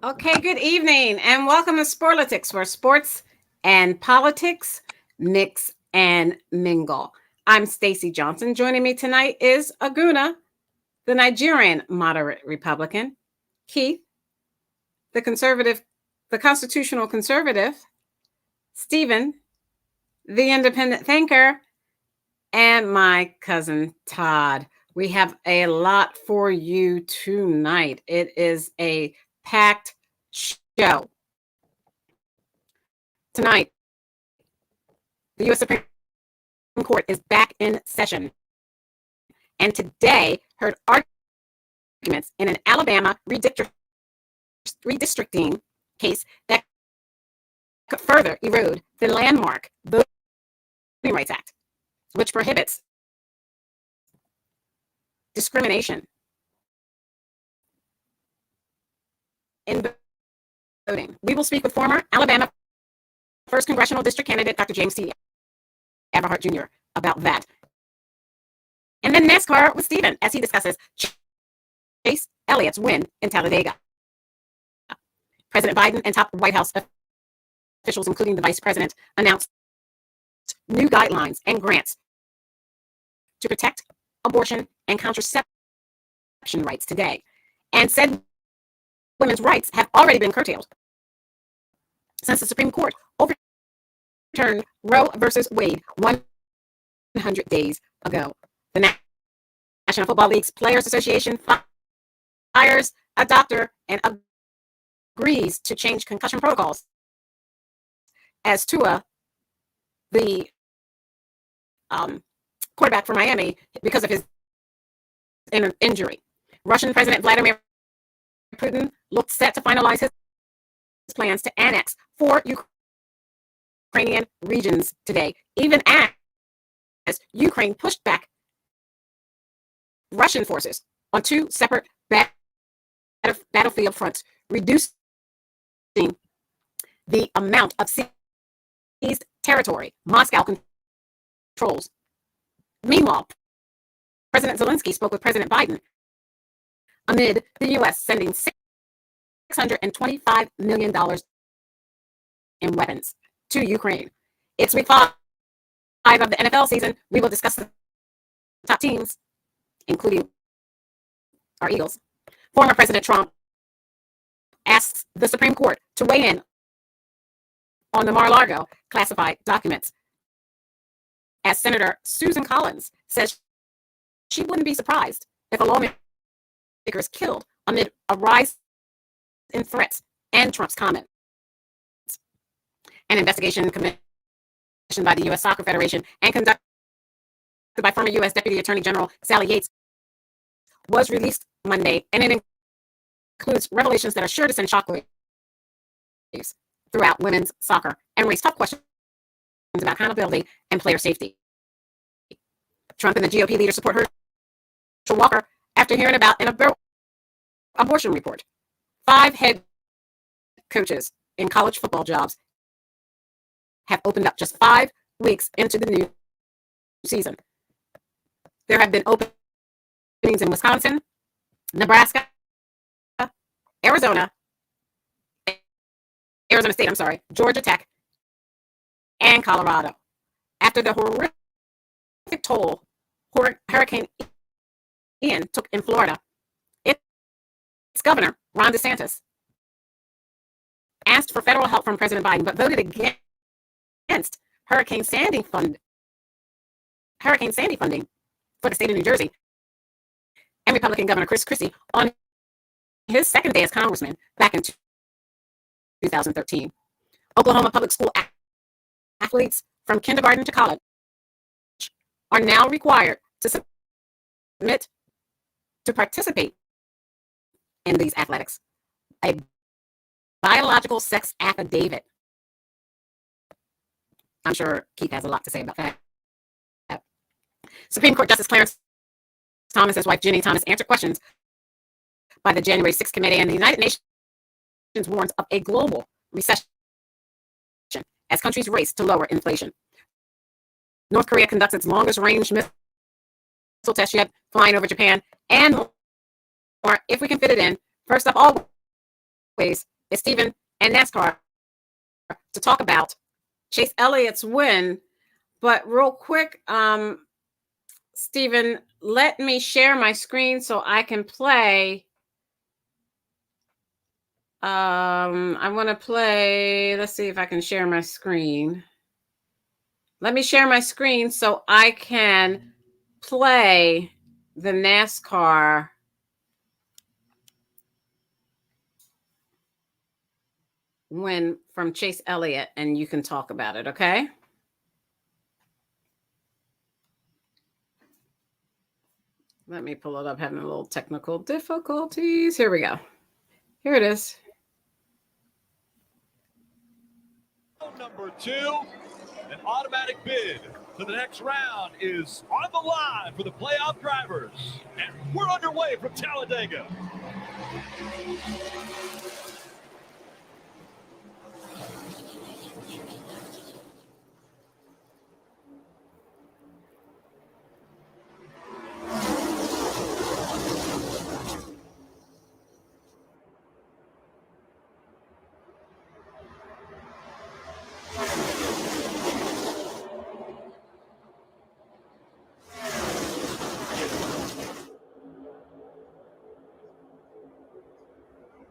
Okay, good evening and welcome to Sporlitics, where sports and politics mix and mingle. I'm Stacey Johnson. Joining me tonight is Aguna, the Nigerian moderate Republican, Keith, the conservative, the constitutional conservative, Stephen, the independent thinker, and my cousin Todd. We have a lot for you tonight. It is a packed show. Tonight, the U.S. Supreme Court is back in session and today heard arguments in an Alabama redistricting case that could further erode the landmark Voting Rights Act, which prohibits discrimination in voting. We will speak with former Alabama 1st Congressional District candidate Dr. James T. Everhart Jr. about that. And then NASCAR with Stephen as he discusses Chase Elliott's win in Talladega. President Biden and top White House officials, including the vice president, announced new guidelines and grants to protect abortion and contraception rights today, and said women's rights have already been curtailed since the Supreme Court overturned Roe versus Wade 100 days ago. The National Football League's Players Association fires a doctor and agrees to change concussion protocols as Tua, the quarterback for Miami, because of his injury. Russian President Vladimir Putin looked set to finalize his plans to annex 4 Ukrainian regions today, even as Ukraine pushed back Russian forces on 2 separate battlefield fronts, reducing the amount of seized territory Moscow controls. Meanwhile, President Zelensky spoke with President Biden amid the U.S. sending $625 million in weapons to Ukraine. It's week 5 of the NFL season. We will discuss the top teams, including our Eagles. Former President Trump asks the Supreme Court to weigh in on the Mar-a-Lago classified documents, as Senator Susan Collins says she wouldn't be surprised if a lawmaker is killed amid a rise in threats and Trump's comments. An investigation commissioned by the U.S. Soccer Federation and conducted by former U.S. Deputy Attorney General Sally Yates was released Monday, and it includes revelations that are sure to send shockwaves throughout women's soccer and raise tough questions about accountability and player safety. Trump and the GOP leader support Herschel Walker after hearing about an abortion report. 5 head coaches in college football jobs have opened up just 5 weeks into the new season. There have been openings in Wisconsin, Nebraska, Arizona State, Georgia Tech, and Colorado. After the horrific toll Hurricane Ian took in Florida, its governor, Ron DeSantis, asked for federal help from President Biden, but voted against Hurricane Sandy funding for the state of New Jersey, and Republican Governor Chris Christie on his second day as congressman back in 2013. Oklahoma public school athletes from kindergarten to college are now required to submit to participate in these athletics a biological sex affidavit. I'm sure Keith has a lot to say about that. Supreme Court Justice Clarence Thomas and his wife Ginny Thomas answered questions by the January 6th committee, and the United Nations warns of a global recession as countries race to lower inflation. North Korea conducts its longest range missile test yet, flying over Japan, and more if we can fit it in. First up, all is Stephen and NASCAR to talk about Chase Elliott's win. But real quick, Stephen, let me share my screen so I can play. I want to play. Let's see if I can share my screen. Let me share my screen so I can play the NASCAR win from Chase Elliott, and you can talk about it, okay? Let me pull it up. Having a little technical difficulties. Here we go. Here it is. Number 2, an automatic bid to the next round is on the line for the playoff drivers. And we're underway from Talladega.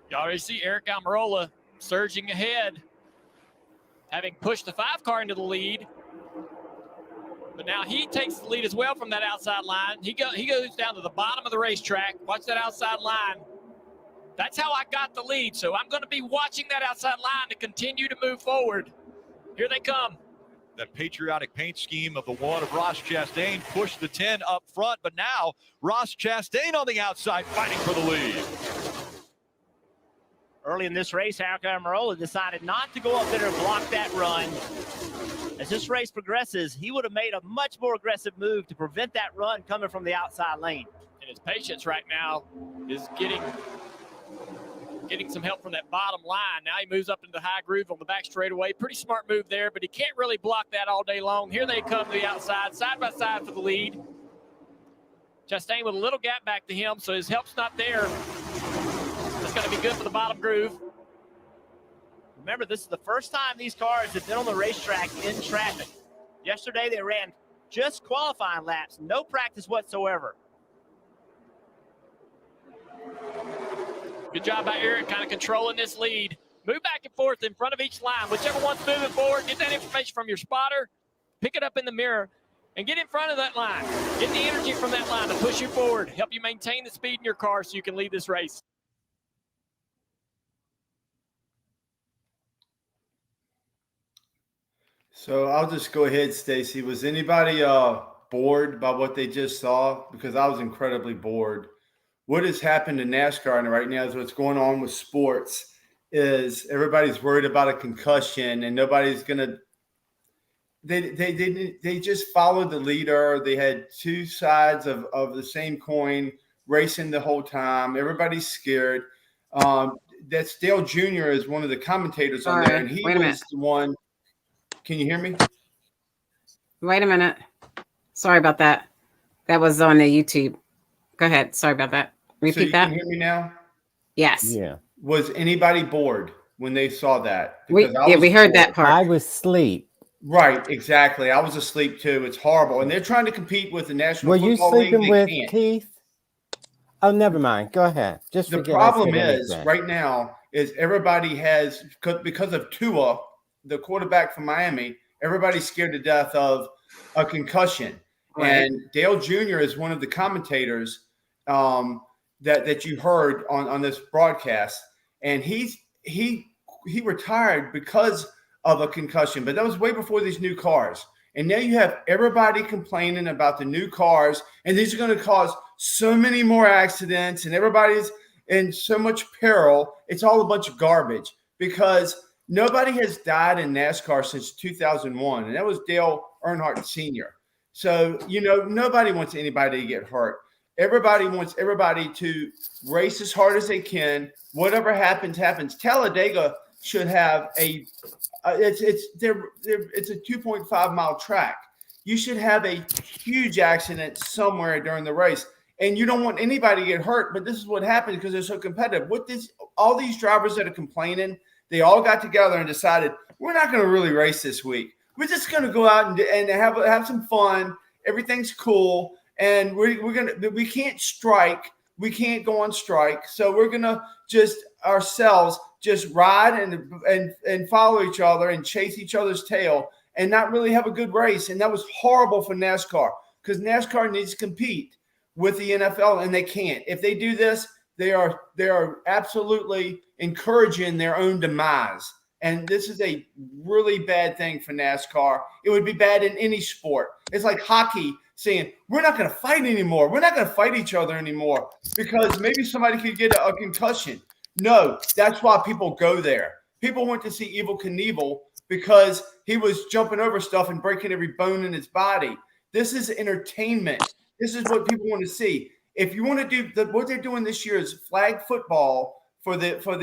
You already see Eric Almirola surging ahead, having pushed the 5 car into the lead. But now he takes the lead as well from that outside line. He goes down to the bottom of the racetrack. Watch that outside line. That's how I got the lead. So I'm going to be watching that outside line to continue to move forward. Here they come. That patriotic paint scheme of the one of Ross Chastain pushed the 10 up front, but now Ross Chastain on the outside fighting for the lead. Early in this race, Eric Almirola decided not to go up there and block that run. As this race progresses, he would have made a much more aggressive move to prevent that run coming from the outside lane. And his patience right now is getting some help from that bottom line. Now he moves up into the high groove on the back straightaway. Pretty smart move there, but he can't really block that all day long. Here they come to the outside, side by side for the lead. Chastain with a little gap back to him, so his help's not there. That's going to be good for the bottom groove. Remember, this is the first time these cars have been on the racetrack in traffic. Yesterday, they ran just qualifying laps, no practice whatsoever. Good job by Eric, kind of controlling this lead. Move back and forth in front of each line. Whichever one's moving forward, get that information from your spotter, pick it up in the mirror, and get in front of that line. Get the energy from that line to push you forward, help you maintain the speed in your car so you can lead this race. So I'll just go ahead, Stacy. Was anybody bored by what they just saw? Because I was incredibly bored. What has happened in NASCAR right now is what's going on with sports is everybody's worried about a concussion and nobody's going to – they just followed the leader. They had two sides of the same coin racing the whole time. Everybody's scared. That's Dale Jr. is one of the commentators on there, and he was the one – can you hear me? Wait a minute. Sorry about that. That was on the YouTube. Go ahead. Sorry about that. Repeat that. Can you hear me now? Yes. Yeah. Was anybody bored when they saw that? We heard that part. I was asleep. Right, exactly. I was asleep too. It's horrible. And they're trying to compete with the National Were you Football League. sleeping with Can't. Keith? Oh, never mind. Go ahead. Just the forget problem I said is anything. right now is everybody has because of Tua, the quarterback from Miami, everybody's scared to death of a concussion. Right. And Dale Jr. is one of the commentators that you heard on this broadcast. And he retired because of a concussion, but that was way before these new cars. And now you have everybody complaining about the new cars, and these are going to cause so many more accidents, and everybody's in so much peril. It's all a bunch of garbage because nobody has died in NASCAR since 2001, and that was Dale Earnhardt Sr. So, nobody wants anybody to get hurt. Everybody wants everybody to race as hard as they can. Whatever happens, happens. Talladega should have it's a 2.5 mile track. You should have a huge accident somewhere during the race. and you don't want anybody to get hurt. But this is what happens because they're so competitive. With this, all these drivers that are complaining, they all got together and decided we're not going to really race this week. We're just going to go out and have some fun. Everything's cool, and we can't strike. We can't go on strike, so we're gonna just ourselves just ride and follow each other and chase each other's tail and not really have a good race. And that was horrible for NASCAR because NASCAR needs to compete with the NFL, and they can't. If they do this, they are absolutely encouraging their own demise. And this is a really bad thing for NASCAR. It would be bad in any sport. It's like hockey saying, we're not going to fight anymore. We're not going to fight each other anymore because maybe somebody could get a concussion. No, that's why people go there. People went to see Evel Knievel because he was jumping over stuff and breaking every bone in his body. This is entertainment. This is what people want to see. If you want to do what they're doing this year is flag football for the what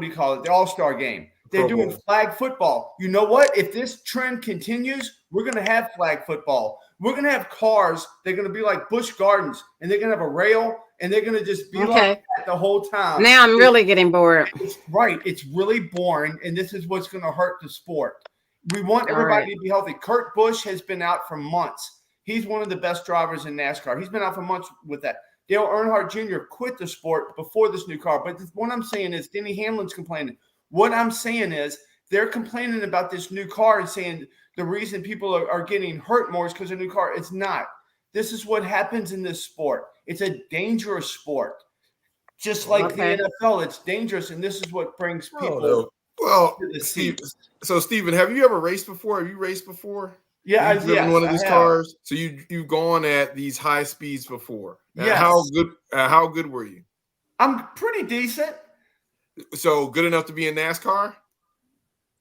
do you call it? The All-Star game. They're doing flag football. You know what? If this trend continues, we're going to have flag football. We're going to have cars. They're going to be like Busch Gardens, and they're going to have a rail, and they're going to just be like that the whole time. Now I'm really getting bored. It's right. It's really boring, and this is what's going to hurt the sport. We want everybody to be healthy. Kurt Busch has been out for months. He's one of the best drivers in NASCAR. He's been out for months with that. Dale Earnhardt Jr. quit the sport before this new car. But what I'm saying is Denny Hamlin's complaining. What I'm saying is they're complaining about this new car and saying the reason people are getting hurt more is because of the new car. It's not. This is what happens in this sport. It's a dangerous sport. Just like the NFL, it's dangerous, and this is what brings people to the seat. Stephen, have you ever raced before? Have you raced before? Yeah, I've driven one of these cars. So you've gone at these high speeds before. Yeah. How good were you? I'm pretty decent. So good enough to be in NASCAR?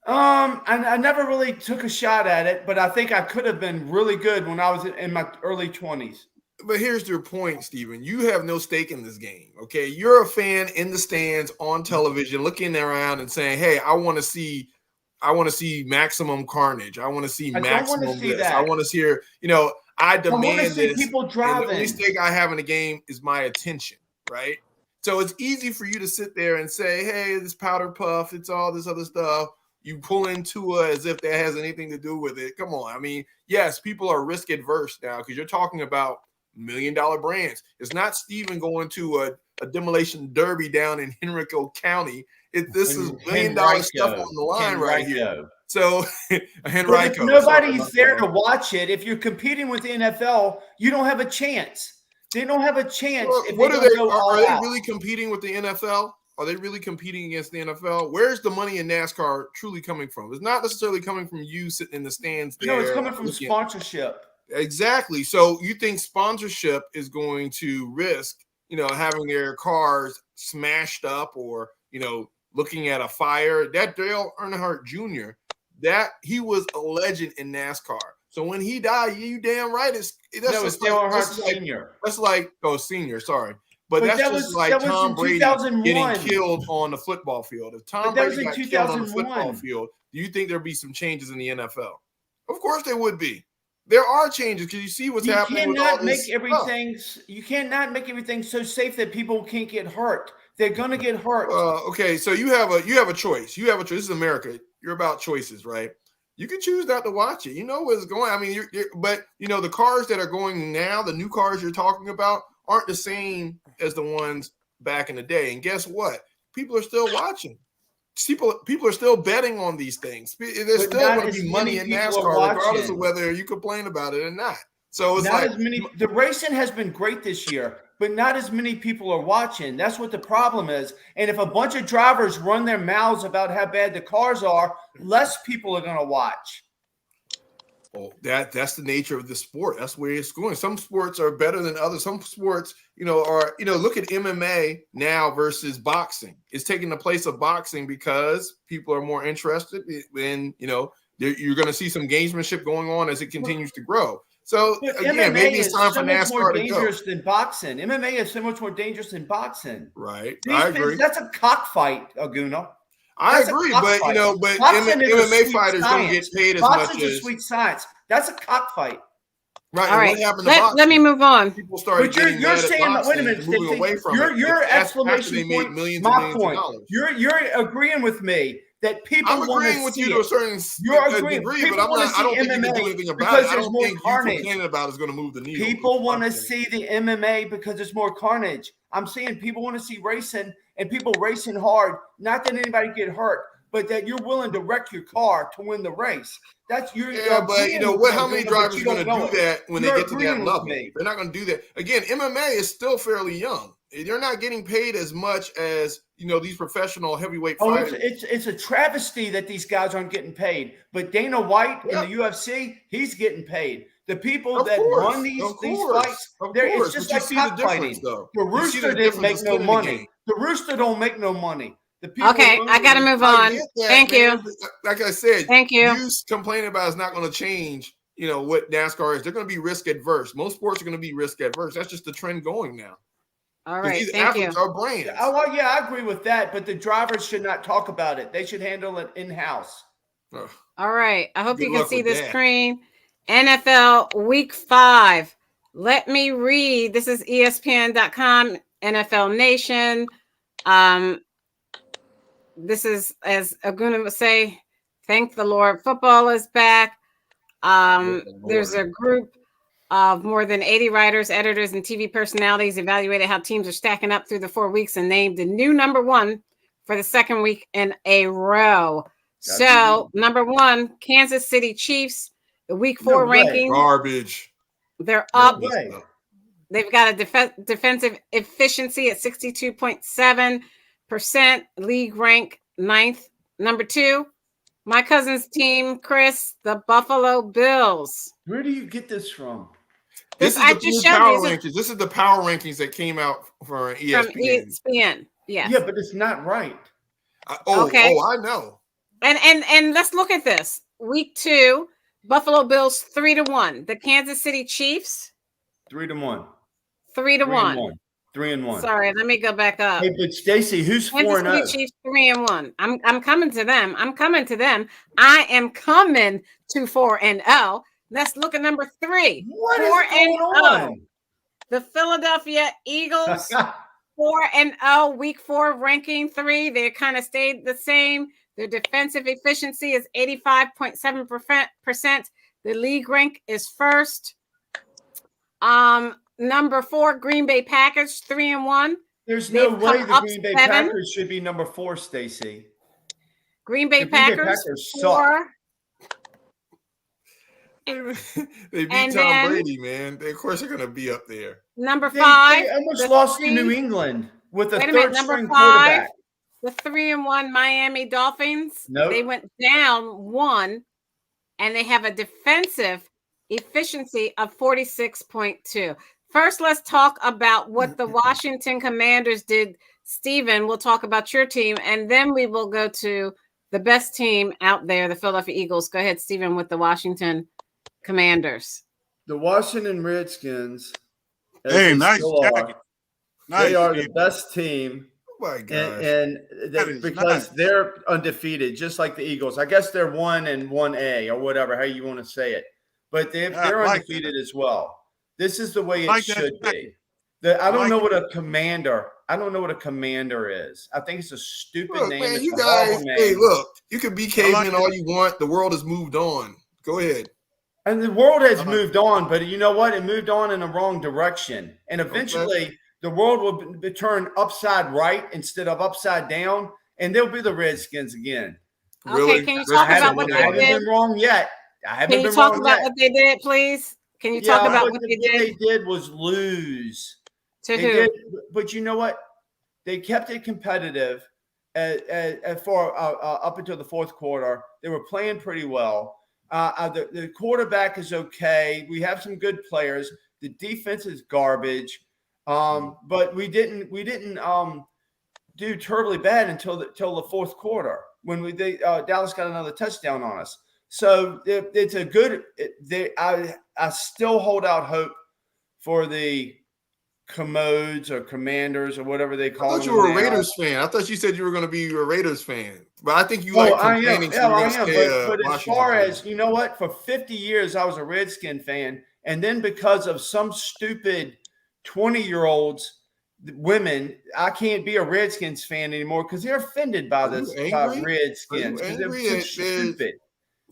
I never really took a shot at it, but I think I could have been really good when I was in my early 20s. But here's your point, Stephen. You have no stake in this game, okay? You're a fan in the stands on television looking around and saying, hey, I want to see maximum carnage. I want to see maximum this. I want to see her, I demand this. People driving. The only stake I have in the game is my attention, right? So it's easy for you to sit there and say, hey, this powder puff, it's all this other stuff. You pull into it as if that has anything to do with it. Come on. I mean, yes, people are risk adverse now because you're talking about $1 million brands. It's not Stephen going to a demolition derby down in Henrico County. This is $1 million stuff on the line right here. So, Henrico. Nobody's there to watch it. If you're competing with the NFL, you don't have a chance. They don't have a chance. What are they? Are they really competing with the NFL? Are they really competing against the NFL? Where's the money in NASCAR truly coming from? It's not necessarily coming from you sitting in the stands there. No, it's coming from sponsorship. Exactly. So you think sponsorship is going to risk, having their cars smashed up or, looking at a fire? That Dale Earnhardt Jr., that he was a legend in NASCAR. So when he died, you damn right. It's Dale Earnhardt Sr. That's like senior. Sorry. But that's just like Tom Brady getting killed on the football field. If Tom Brady got killed on the football field, do you think there'd be some changes in the NFL? Of course there would be. There are changes because you see what's happening with all this stuff. You cannot make everything so safe that people can't get hurt. They're gonna get hurt. Okay, so you have a choice. You have a choice. This is America. You're about choices, right? You can choose not to watch it. You know what's going. I mean, but the cars that are going now, the new cars you're talking about, aren't the same as the ones back in the day. And guess what? People are still watching. People are still betting on these things. There's still going to be money in NASCAR, regardless of whether you complain about it or not. So it's not as many. The racing has been great this year, but not as many people are watching. That's what the problem is. And if a bunch of drivers run their mouths about how bad the cars are, less people are going to watch. Well, that's the nature of the sport. That's where it's going. Some sports are better than others. Some sports, look at MMA now versus boxing. It's taking the place of boxing because people are more interested in, you're going to see some gamesmanship going on as it continues to grow. So again, maybe it's time for NASCAR to go. More dangerous than boxing. MMA is so much more dangerous than boxing. Right. I agree. That's a cockfight, Aguna. I agree, but MMA fighters don't get paid as much as. Boxing is sweet science. That's a cockfight. Right. All and right. what happened to Let me boxing? move on. People started But you're getting mad saying at that. Wait a boxing minute, and moving Stacey. away from Your it. That's after exclamation they made point. millions and My millions point. of dollars. You're agreeing with me that people I'm want to agreeing with see you it. to a certain You're agreeing. degree, People but I'm wanna not. I see don't think you can do MMA anything about because it. I there's don't more think you carnage. complaining about it is going to move the needle. People want to see the MMA because there's more carnage. I'm saying people want to see racing and people racing hard. Not that anybody get hurt, but that you're willing to wreck your car to win the race. That's your. Yeah, but you know what? How many drivers are going to do that when they get to that agreeing with level? me. They're not going to do that. Again, MMA is still fairly young. They're not getting paid as much as these professional heavyweight Oh, fighters. it's a travesty that these guys aren't getting paid. But Dana White in the UFC, he's getting paid. The people that run these fights, it's just like cockfighting. The Rooster didn't make no money. The Rooster don't make no money. The people Okay, I got to move on. Thank you. Like I said, thank you. You complaining about it's not going to change. What NASCAR is. They're going to be risk adverse. Most sports are going to be risk adverse. That's just the trend going now. All right, these thank you. athletes are brands. Oh, well, yeah, I agree with that. But the drivers should not talk about it. They should handle it in-house. All right. I hope Good you can luck see with this that. screen. NFL Week 5. Let me read. This is ESPN.com, NFL Nation. This is, as Aguna would say, thank the Lord, football is back. There's a group of more than 80 writers, editors, and TV personalities evaluated how teams are stacking up through the 4 weeks and named the new number 1 for the second week in a row. Number 1, Kansas City Chiefs, the week 4 ranking. Garbage. They're up. They've got a defensive efficiency at 62.7%, league rank 9th. Number 2, my cousin's team, Chris, the Buffalo Bills. Where do you get this from? This is the power rankings. This is the power rankings that came out for ESPN. From ESPN, yes. Yeah, but it's not right. I know. And let's look at this. Week 2, Buffalo Bills 3-1. The Kansas City Chiefs 3-1. 3-1. 3-1. Sorry, let me go back up. Hey, but Stacey, who's 4-0? Kansas City Chiefs 3-1. I'm coming to them. I am coming to 4-0. Let's look at number 3. What is going on? The Philadelphia Eagles 4-0, week 4 ranking 3. They kind of stayed the same. Their defensive efficiency is 85.7%. The league rank is first. Number 4, Green Bay Packers 3-1. There's no way the Green Bay Packers should be number 4, Stacey. Green Bay Packers suck. They beat Tom Brady, man. Of course, they're going to be up there. Number 5. They almost lost to New England with a third-string quarterback. The 3-1 Miami Dolphins. Nope. They went down 1, and they have a defensive efficiency of 46.2. First, let's talk about what the Washington Commanders did. Steven, we'll talk about your team, and then we will go to the best team out there, the Philadelphia Eagles. Go ahead, Steven, with the Washington Commanders. The Washington Redskins. Hey, nice jacket. They are the best team. Oh my gosh. Because they're undefeated, just like the Eagles. I guess they're 1-1A or whatever, how you want to say it. But they're undefeated as well. This is the way it should be. I don't know what a commander. I don't know what a commander is. I think it's a stupid name. Man, you guys. Hey, look. You can be cavemen all you want. The world has moved on. Go ahead. And the world has moved on, but you know what? It moved on in the wrong direction. And eventually, the world will be turned upside right instead of upside down, and they'll be the Redskins again. Really? Okay, can you talk about what they did? I haven't been wrong yet. Can you talk about what they did, please? Can you talk about what they did? What they did was lose. To who? But you know what? They kept it competitive up until the fourth quarter. They were playing pretty well. The quarterback is okay. We have some good players. The defense is garbage. But we didn't do terribly bad until the fourth quarter when Dallas got another touchdown on us. So it's a good. I still hold out hope for the Commodes or Commanders or whatever they call them. I thought you were a Raiders fan. I thought you said you were going to be a Raiders fan. But I think you like complaining. I am. But as far as, you know what? For 50 years, I was a Redskin fan, And then because of some stupid 20-year-olds, women, I can't be a Redskins fan anymore because they're offended by this by Redskins because they're so stupid.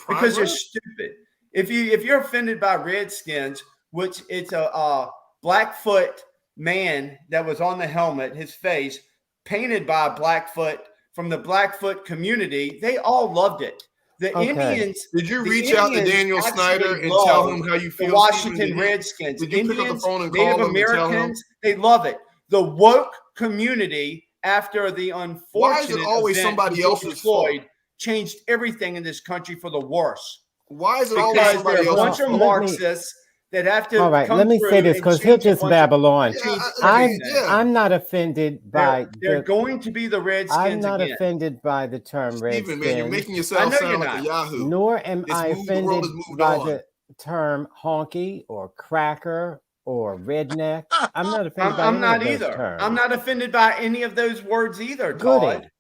Because they're stupid. If you're offended by Redskins, which it's a Blackfoot man that was on the helmet, his face painted by Blackfoot from the Blackfoot community, they all loved it. The Indians. Did you reach out to Daniel Snyder and tell him how you feel? The Washington Redskins. Did you pick up the phone and Native call him Americans, they love it. The woke community, after the unfortunate why is it always somebody else's Floyd, changed everything in this country for the worse. Why is it always somebody else's fault? Because there are a bunch of Marxists that have to. All right, let me say this because he'll just babble on. I'm not offended by. They're going to be the Redskins. I'm not offended by the term Redskins. Stephen, man, you're making yourself sound like a Yahoo. Nor am I offended by the term honky or cracker or redneck. I'm not offended by I'm not any of those either. terms. I'm not offended by any of those words either, Todd.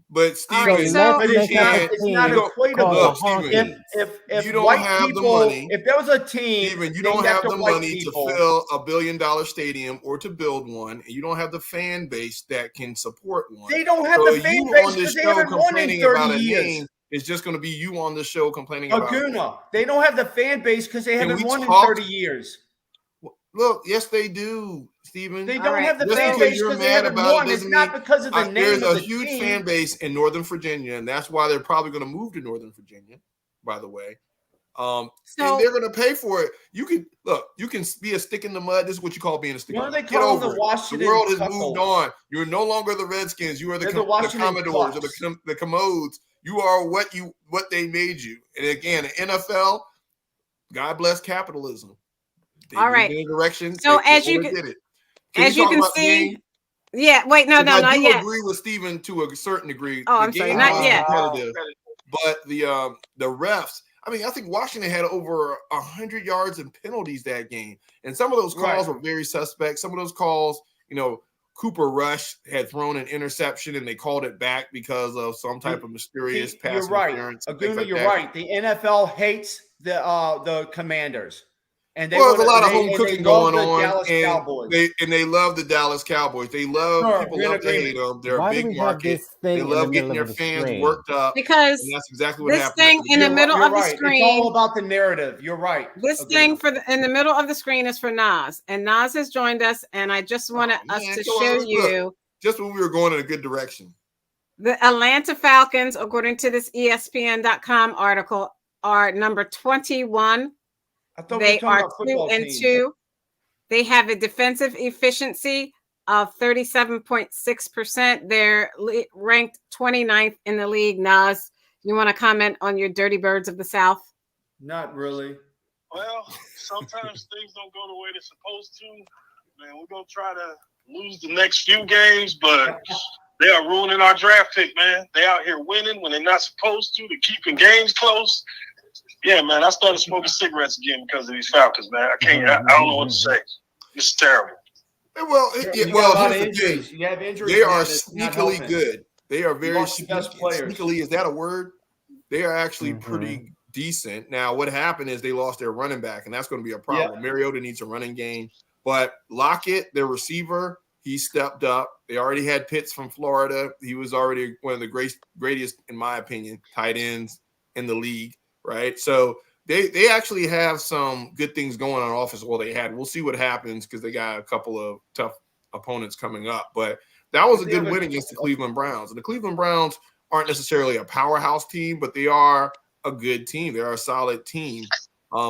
But Stephen, it's not equatable. If you don't white have people, the money, if there was a team, Stephen, you don't have the money to fill $1 billion stadium or to build one, and you don't have the fan base that can support one. They don't have the fan base because they haven't won in 30 years. It's just going to be you on the show complaining about Aguna. They don't have the fan base because they haven't won in 30 years. Look, yes, they do, Stephen. They don't have the fan base because they haven't won. It's not because of the name of the team. There's a huge fan base in Northern Virginia, and that's why they're probably going to move to Northern Virginia, by the way. And they're going to pay for it. You can be a stick in the mud. This is what you call being a stick in the mud. Get over it. The world has moved on. You're no longer the Redskins. You are the Commodores or the Commodes. You are what they made you. And again, the NFL, God bless capitalism. All right. Direction. So as you can see, wait, no, not yet. I agree with Stephen to a certain degree. Oh, I'm sorry, not yet. But the refs. I mean, I think Washington had over 100 yards and penalties that game, and some of those calls were very suspect. Some of those calls, Cooper Rush had thrown an interception and they called it back because of some type of mysterious pass interference. Aguna, you're right. The NFL hates the Commanders. And there's a lot of home cooking going on, and they love the Dallas Cowboys. They love people love to hate them. They're a big market. They love getting their fans worked up because that's exactly what happened. This thing in the middle of the screen. It's all about the narrative. You're right. This thing in the middle of the screen is for Nas, and Nas has joined us. And I just wanted us to show you just when we were going in a good direction. The Atlanta Falcons, according to this ESPN.com article, are number 21. They are 2-2. They have a defensive efficiency of 37.6%. They're ranked 29th in the league. Nas, you want to comment on your Dirty Birds of the South? Not really. Well, sometimes things don't go the way they're supposed to. Man, we're going to try to lose the next few games, but they are ruining our draft pick, man. They out here winning when they're not supposed to. They're keeping games close. Yeah, man, I started smoking cigarettes again because of these Falcons, man. I don't know what to say. This is terrible. Well, here's the thing. You have injuries. They are sneakily good. They are very sneakily. Is that a word? They are actually pretty decent. Now, what happened is they lost their running back, and that's going to be a problem. Mariota needs a running game. But Lockett, their receiver, he stepped up. They already had Pitts from Florida. He was already one of the greatest, in my opinion, tight ends in the league. Right. So they actually have some good things going on offense. Well, they had. We'll see what happens because they got a couple of tough opponents coming up. But that was a good win against the Cleveland Browns. And the Cleveland Browns aren't necessarily a powerhouse team, but they are a good team. They're a solid team.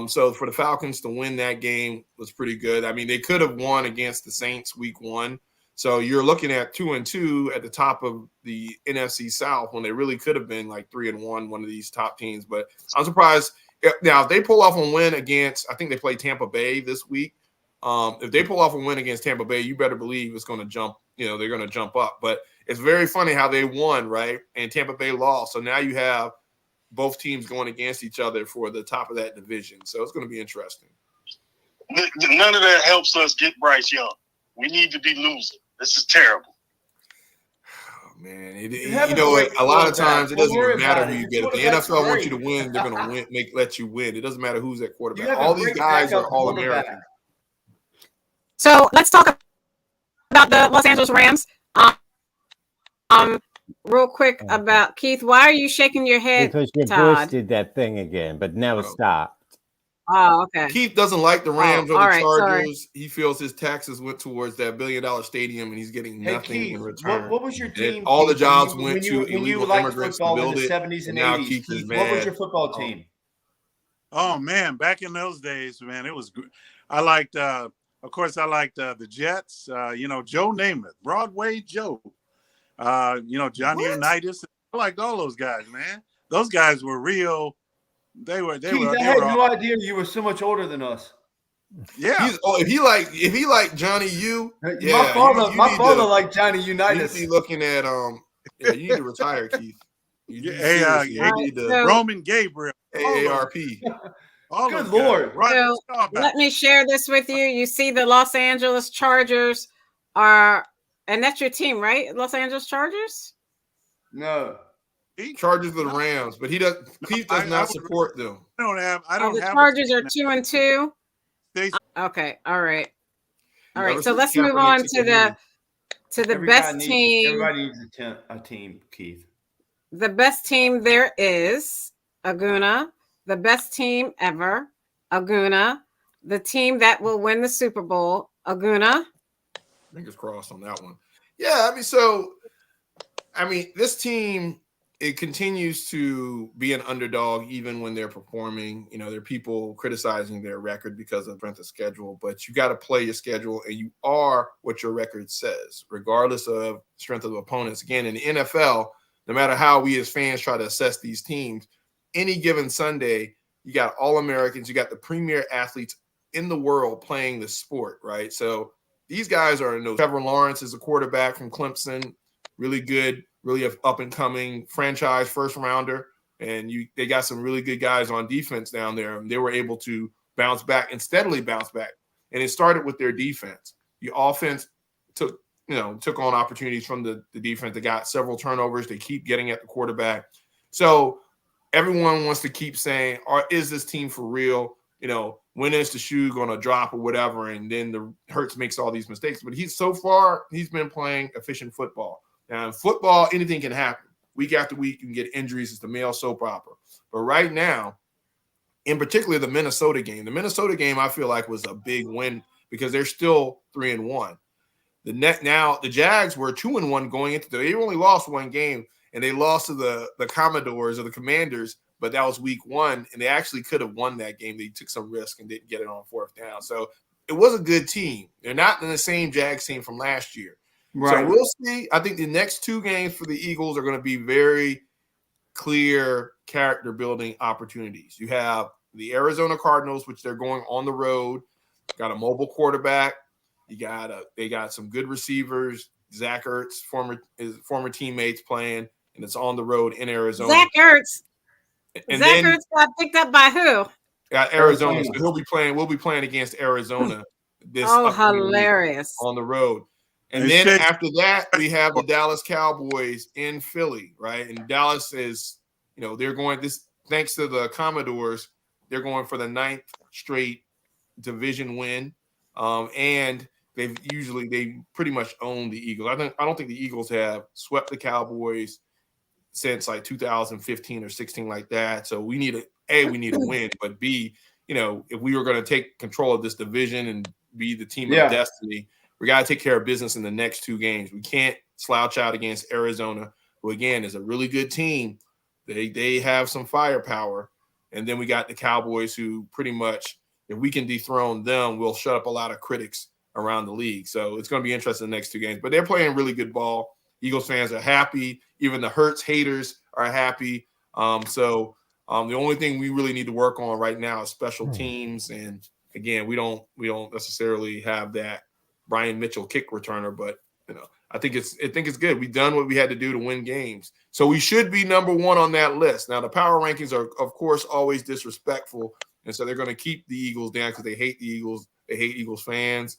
So for the Falcons to win that game was pretty good. I mean, they could have won against the Saints week 1. So you're looking at 2-2 at the top of the NFC South when they really could have been like 3-1, one of these top teams. But I'm surprised. Now, if they pull off a win against, I think they play Tampa Bay this week. If they pull off a win against Tampa Bay, you better believe it's going to jump. They're going to jump up. But it's very funny how they won, right? And Tampa Bay lost. So now you have both teams going against each other for the top of that division. So it's going to be interesting. None of that helps us get Bryce Young. We need to be losing. This is terrible. man. A lot of times it doesn't even matter who you get. If the NFL wants you to win, they're going to win, let you win. It doesn't matter who's at quarterback. All these guys are all American. So let's talk about the Los Angeles Rams. Real quick about Keith. Why are you shaking your head? Because your voice did that thing again, but now it stopped. Oh, okay. Keith doesn't like the Rams or the right, Chargers. Sorry. He feels his taxes went towards that $1 billion stadium, and he's getting nothing in return. What was your team? All the jobs went to when illegal liked immigrants to football build in the it. 70s and now 80s. Keith is What was mad. your football team? Oh man, back in those days, man, it was good. I liked, of course, I liked the Jets. Joe Namath, Broadway Joe. Johnny Unitas. I liked all those guys, man. Those guys were real. They were. I had no idea you were so much older than us. Yeah. If he like Johnny U, my father liked Johnny Unitas. You need to be looking at you need to retire, Keith. Roman Gabriel, AARP. Good Lord. So, let me share this with you. You see the Los Angeles Chargers and that's your team, right? Los Angeles Chargers? No. He charges the Rams, but Keith does not support them. The Chargers are 2-2. Okay, all right. All right, so let's move on to the best team. Everybody needs a team, Keith. The best team there is Aguna, the best team ever, Aguna, the team that will win the Super Bowl, Aguna. Fingers crossed on that one. Yeah, this team, it continues to be an underdog even when they're performing. There are people criticizing their record because of strength of schedule, but you got to play your schedule, and you are what your record says, regardless of strength of opponents. Again, in the NFL, no matter how we as fans try to assess these teams, any given Sunday, you got All-Americans, you got the premier athletes in the world playing the sport, right? So these guys are no. Trevor Lawrence is a quarterback from Clemson, really good, really up and coming franchise first rounder, and they got some really good guys on defense down there, and they were able to bounce back and steadily bounce back. And it started with their defense. The offense took on opportunities from the defense. They got several turnovers. They keep getting at the quarterback. So everyone wants to keep saying, is this team for real? When is the shoe going to drop or whatever? And then the Hurts makes all these mistakes. But he's been playing efficient football. Now, in football, anything can happen. Week after week, you can get injuries. It's the male soap opera. But right now, in particular, the Minnesota game. The Minnesota game, I feel like, was a big win because they're still 3-1. Now, the Jags were 2-1 going into they only lost one game, and they lost to the Commodores or the Commanders, but that was week 1, and they actually could have won that game. They took some risk and didn't get it on 4th down. So it was a good team. They're not in the same Jags team from last year. Right. So we'll see. I think the next 2 games for the Eagles are going to be very clear character building opportunities. You have the Arizona Cardinals, which they're going on the road. Got a mobile quarterback. They got some good receivers. Zach Ertz, former teammates playing, and it's on the road in Arizona. Zach Ertz got picked up by who? Arizona. So we'll be playing against Arizona this hilarious on the road. And then after that, we have the Dallas Cowboys in Philly, right? And Dallas is, they're going thanks to the Commodores, they're going for the 9th straight division win. And they pretty much own the Eagles. I don't think the Eagles have swept the Cowboys since like 2015 or 16 like that. So we need a win, but B, if we were going to take control of this division and be the team of destiny, we got to take care of business in the next 2 games. We can't slouch out against Arizona, who again is a really good team. They have some firepower, and then we got the Cowboys, who pretty much, if we can dethrone them, we'll shut up a lot of critics around the league. So it's going to be interesting in the next 2 games. But they're playing really good ball. Eagles fans are happy. Even the Hurts haters are happy. So the only thing we really need to work on right now is special teams. And again, we don't necessarily have that Brian Mitchell kick returner, but I think it's good. We've done what we had to do to win games. So we should be number 1 on that list. Now the power rankings are, of course, always disrespectful. And so they're going to keep the Eagles down because they hate the Eagles. They hate Eagles fans.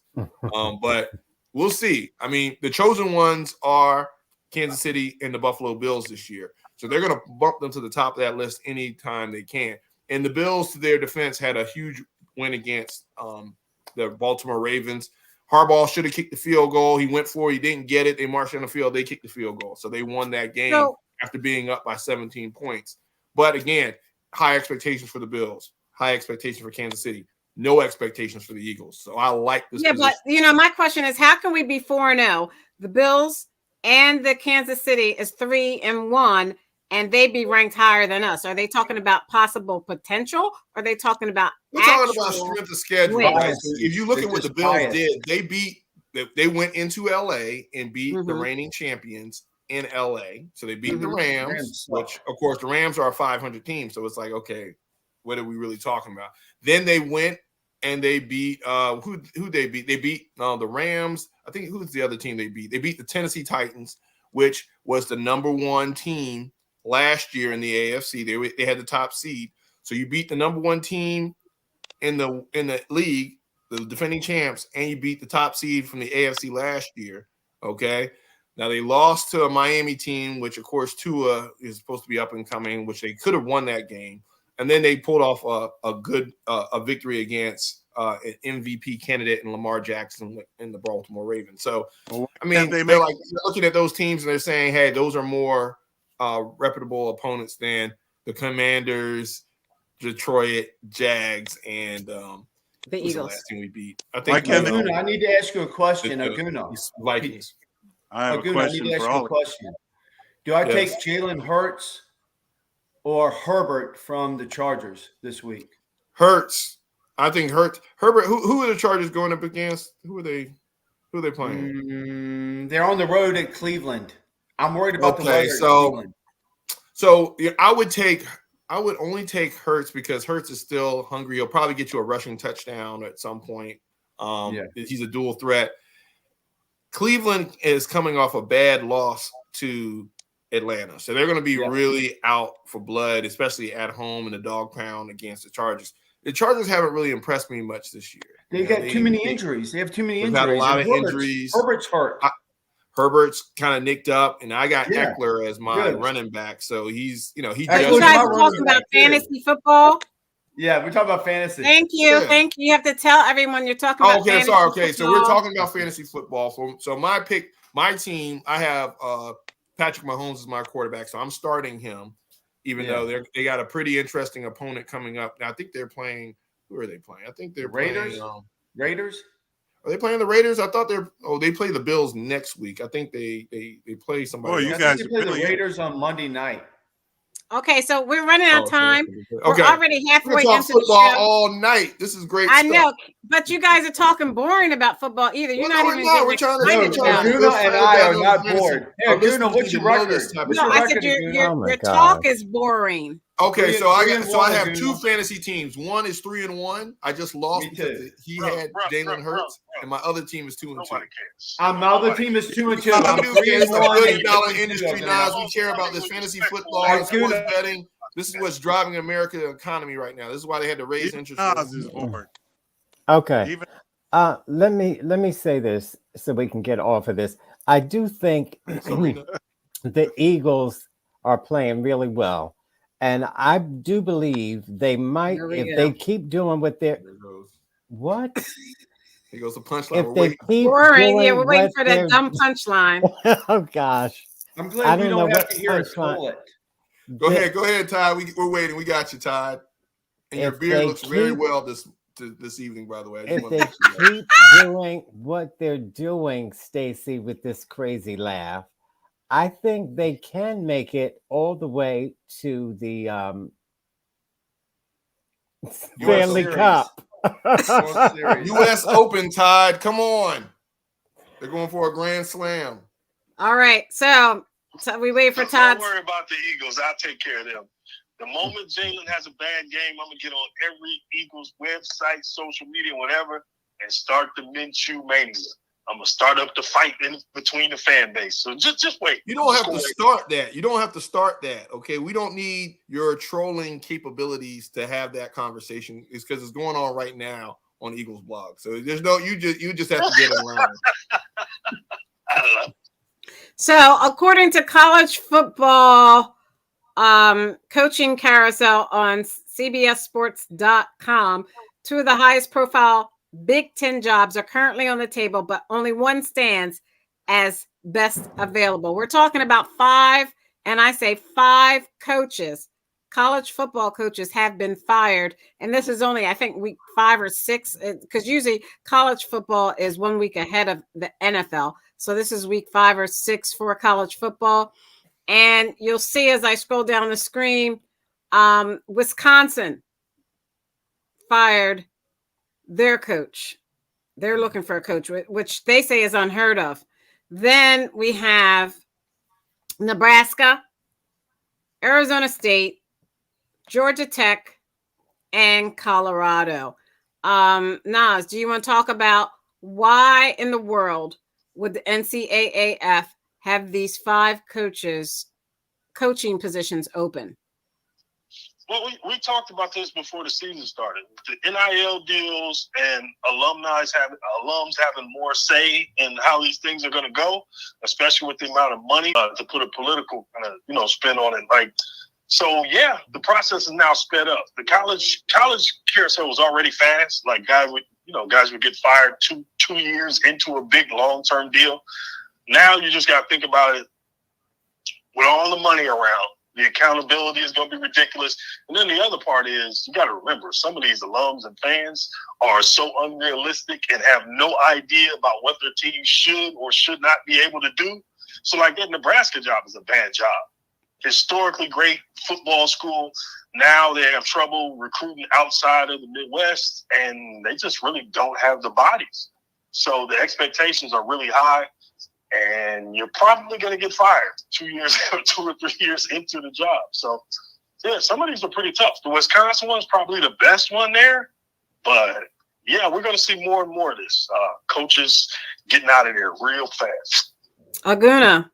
But we'll see. I mean, the chosen ones are Kansas City and the Buffalo Bills this year. So they're going to bump them to the top of that list anytime they can. And the Bills, to their defense, had a huge win against the Baltimore Ravens. Harbaugh should have kicked the field goal. He went for it. He didn't get it. They marched on the field. They kicked the field goal. So they won that game after being up by 17 points. But again, high expectations for the Bills, high expectations for Kansas City, no expectations for the Eagles. So I like this. Yeah, position. but my question is, how can we be 4-0? The Bills and the Kansas City is 3-1, and they be ranked higher than us. Are they talking about possible potential? Or are they talking about we're talking about strength of schedule? Right? So if you look at what the Bills did, they went into LA and beat the reigning champions in LA. So they beat the Rams, which of course the Rams are a 500 team. So it's like, okay, what are we really talking about? Then they went and they beat who they beat? They beat the Rams. I think who's the other team they beat? They beat the Tennessee Titans, which was the #1 team last year in the AFC. They had the top seed. So you beat the #1 team in the league, the defending champs, and you beat the top seed from the AFC last year. Okay. Now they lost to a Miami team, which of course Tua is supposed to be up and coming, which they could have won that game. And then they pulled off a good victory against an MVP candidate in Lamar Jackson in the Baltimore Ravens. So, I mean, they're looking at those teams and they're saying, hey, those are more reputable opponents than the Commanders, Detroit, Jags, and the Eagles. The last team we beat. I think. I need to ask you a question. Vikings. I have a question for all. Do I take Jalen Hurts or Herbert from the Chargers this week? Hurts. I think Hurts. Herbert. Who are the Chargers going up against? Who are they playing? They're on the road at Cleveland. I'm worried about the weather. So I would only take Hurts because Hurts is still hungry. He'll probably get you a rushing touchdown at some point. He's a dual threat. Cleveland is coming off a bad loss to Atlanta. So they're going to be really out for blood, especially at home in the dog pound against the Chargers. The Chargers haven't really impressed me much this year. They got too many injuries. They have too many injuries. Got a lot of injuries. Herbert's hurt. Herbert's kind of nicked up, and I got Eckler as my running back. So he's, he you guys are talking about fantasy football? Yeah, we're talking about fantasy. Thank you. Thank you. You have to tell everyone you're talking about fantasy football. Okay, so we're talking about fantasy football. So my team, I have Patrick Mahomes as my quarterback, so I'm starting him, even though they got a pretty interesting opponent coming up. Now, I think they're playing – who are they playing? I think they're Raiders? Raiders? Are they playing the Raiders? I thought they play the Bills next week. I think they play somebody. Oh, you guys play the Raiders on Monday night. Okay, so we're running out of time. Okay. We're already halfway into football the show. all night. This is great. I know, but you guys are talking boring about football either. You're not even. We're trying to. Aguna and I are not bored. Hey, Aguna, what's your record? No, I said your talk is boring. Okay, so I have two fantasy teams. One is 3-1. I just lost because he had Jalen Hurts, and my other team is 2-2. My other team is 2-2. I'm 3-1. It's a $1 billion industry, Nas. We care about this fantasy football, sports betting. This is what's driving America's economy right now. This is why they had to raise interest rates. Okay. Let me say this so we can get off of this. I do think the Eagles are playing really well. And I do believe they might, if they keep doing what they're what? Here goes the punchline. If they keep we're waiting for that dumb punchline. Oh gosh. I'm glad we don't have to hear it. Go ahead, Todd. We're waiting. We got you, Todd. And your beard looks very well this evening, by the way. If they keep doing what they're doing, Stacy, with this crazy laugh, I think they can make it all the way to the Stanley Cup. U.S. Open, Todd. Come on. They're going for a grand slam. All right. So we wait for Todd. Don't worry about the Eagles. I'll take care of them. The moment Jalen has a bad game, I'm going to get on every Eagles website, social media, whatever, and start the Minshew mania. I'm going to start up the fight in between the fan base. So just wait. You don't have to start that. You don't have to start that, okay? We don't need your trolling capabilities to have that conversation. It's because it's going on right now on Eagles blog. So there's no – you just have to get around. I don't know. So, according to college football coaching carousel on CBSSports.com, two of the highest profile Big Ten jobs are currently on the table, but only one stands as best available. We're talking about 5, and I say 5 coaches. College football coaches have been fired, and this is only, I think, week 5 or 6, because usually college football is 1 week ahead of the NFL. So this is week 5 or 6 for college football. And you'll see as I scroll down the screen, Wisconsin fired their coach. They're looking for a coach, which they say is unheard of. Then we have Nebraska, Arizona State, Georgia Tech, and Colorado. Nas, do you want to talk about why in the world would the NCAAF have these 5 coaching positions open? Well, we talked about this before the season started. The NIL deals and alums having more say in how these things are going to go, especially with the amount of money to put a political kind of spin on it. So the process is now sped up. The college carousel was already fast. Like guys would get fired two years into a big long-term deal. Now you just got to think about it with all the money around. The accountability is going to be ridiculous. And then the other part is you got to remember some of these alums and fans are so unrealistic and have no idea about what their team should or should not be able to do. So like that Nebraska job is a bad job. Historically great football school. Now they have trouble recruiting outside of the Midwest, and they just really don't have the bodies. So the expectations are really high, and you're probably going to get fired 2 or 3 years into the job. So, some of these are pretty tough. The Wisconsin one is probably the best one there, but we're going to see more and more of this. Coaches getting out of there real fast. Aguna.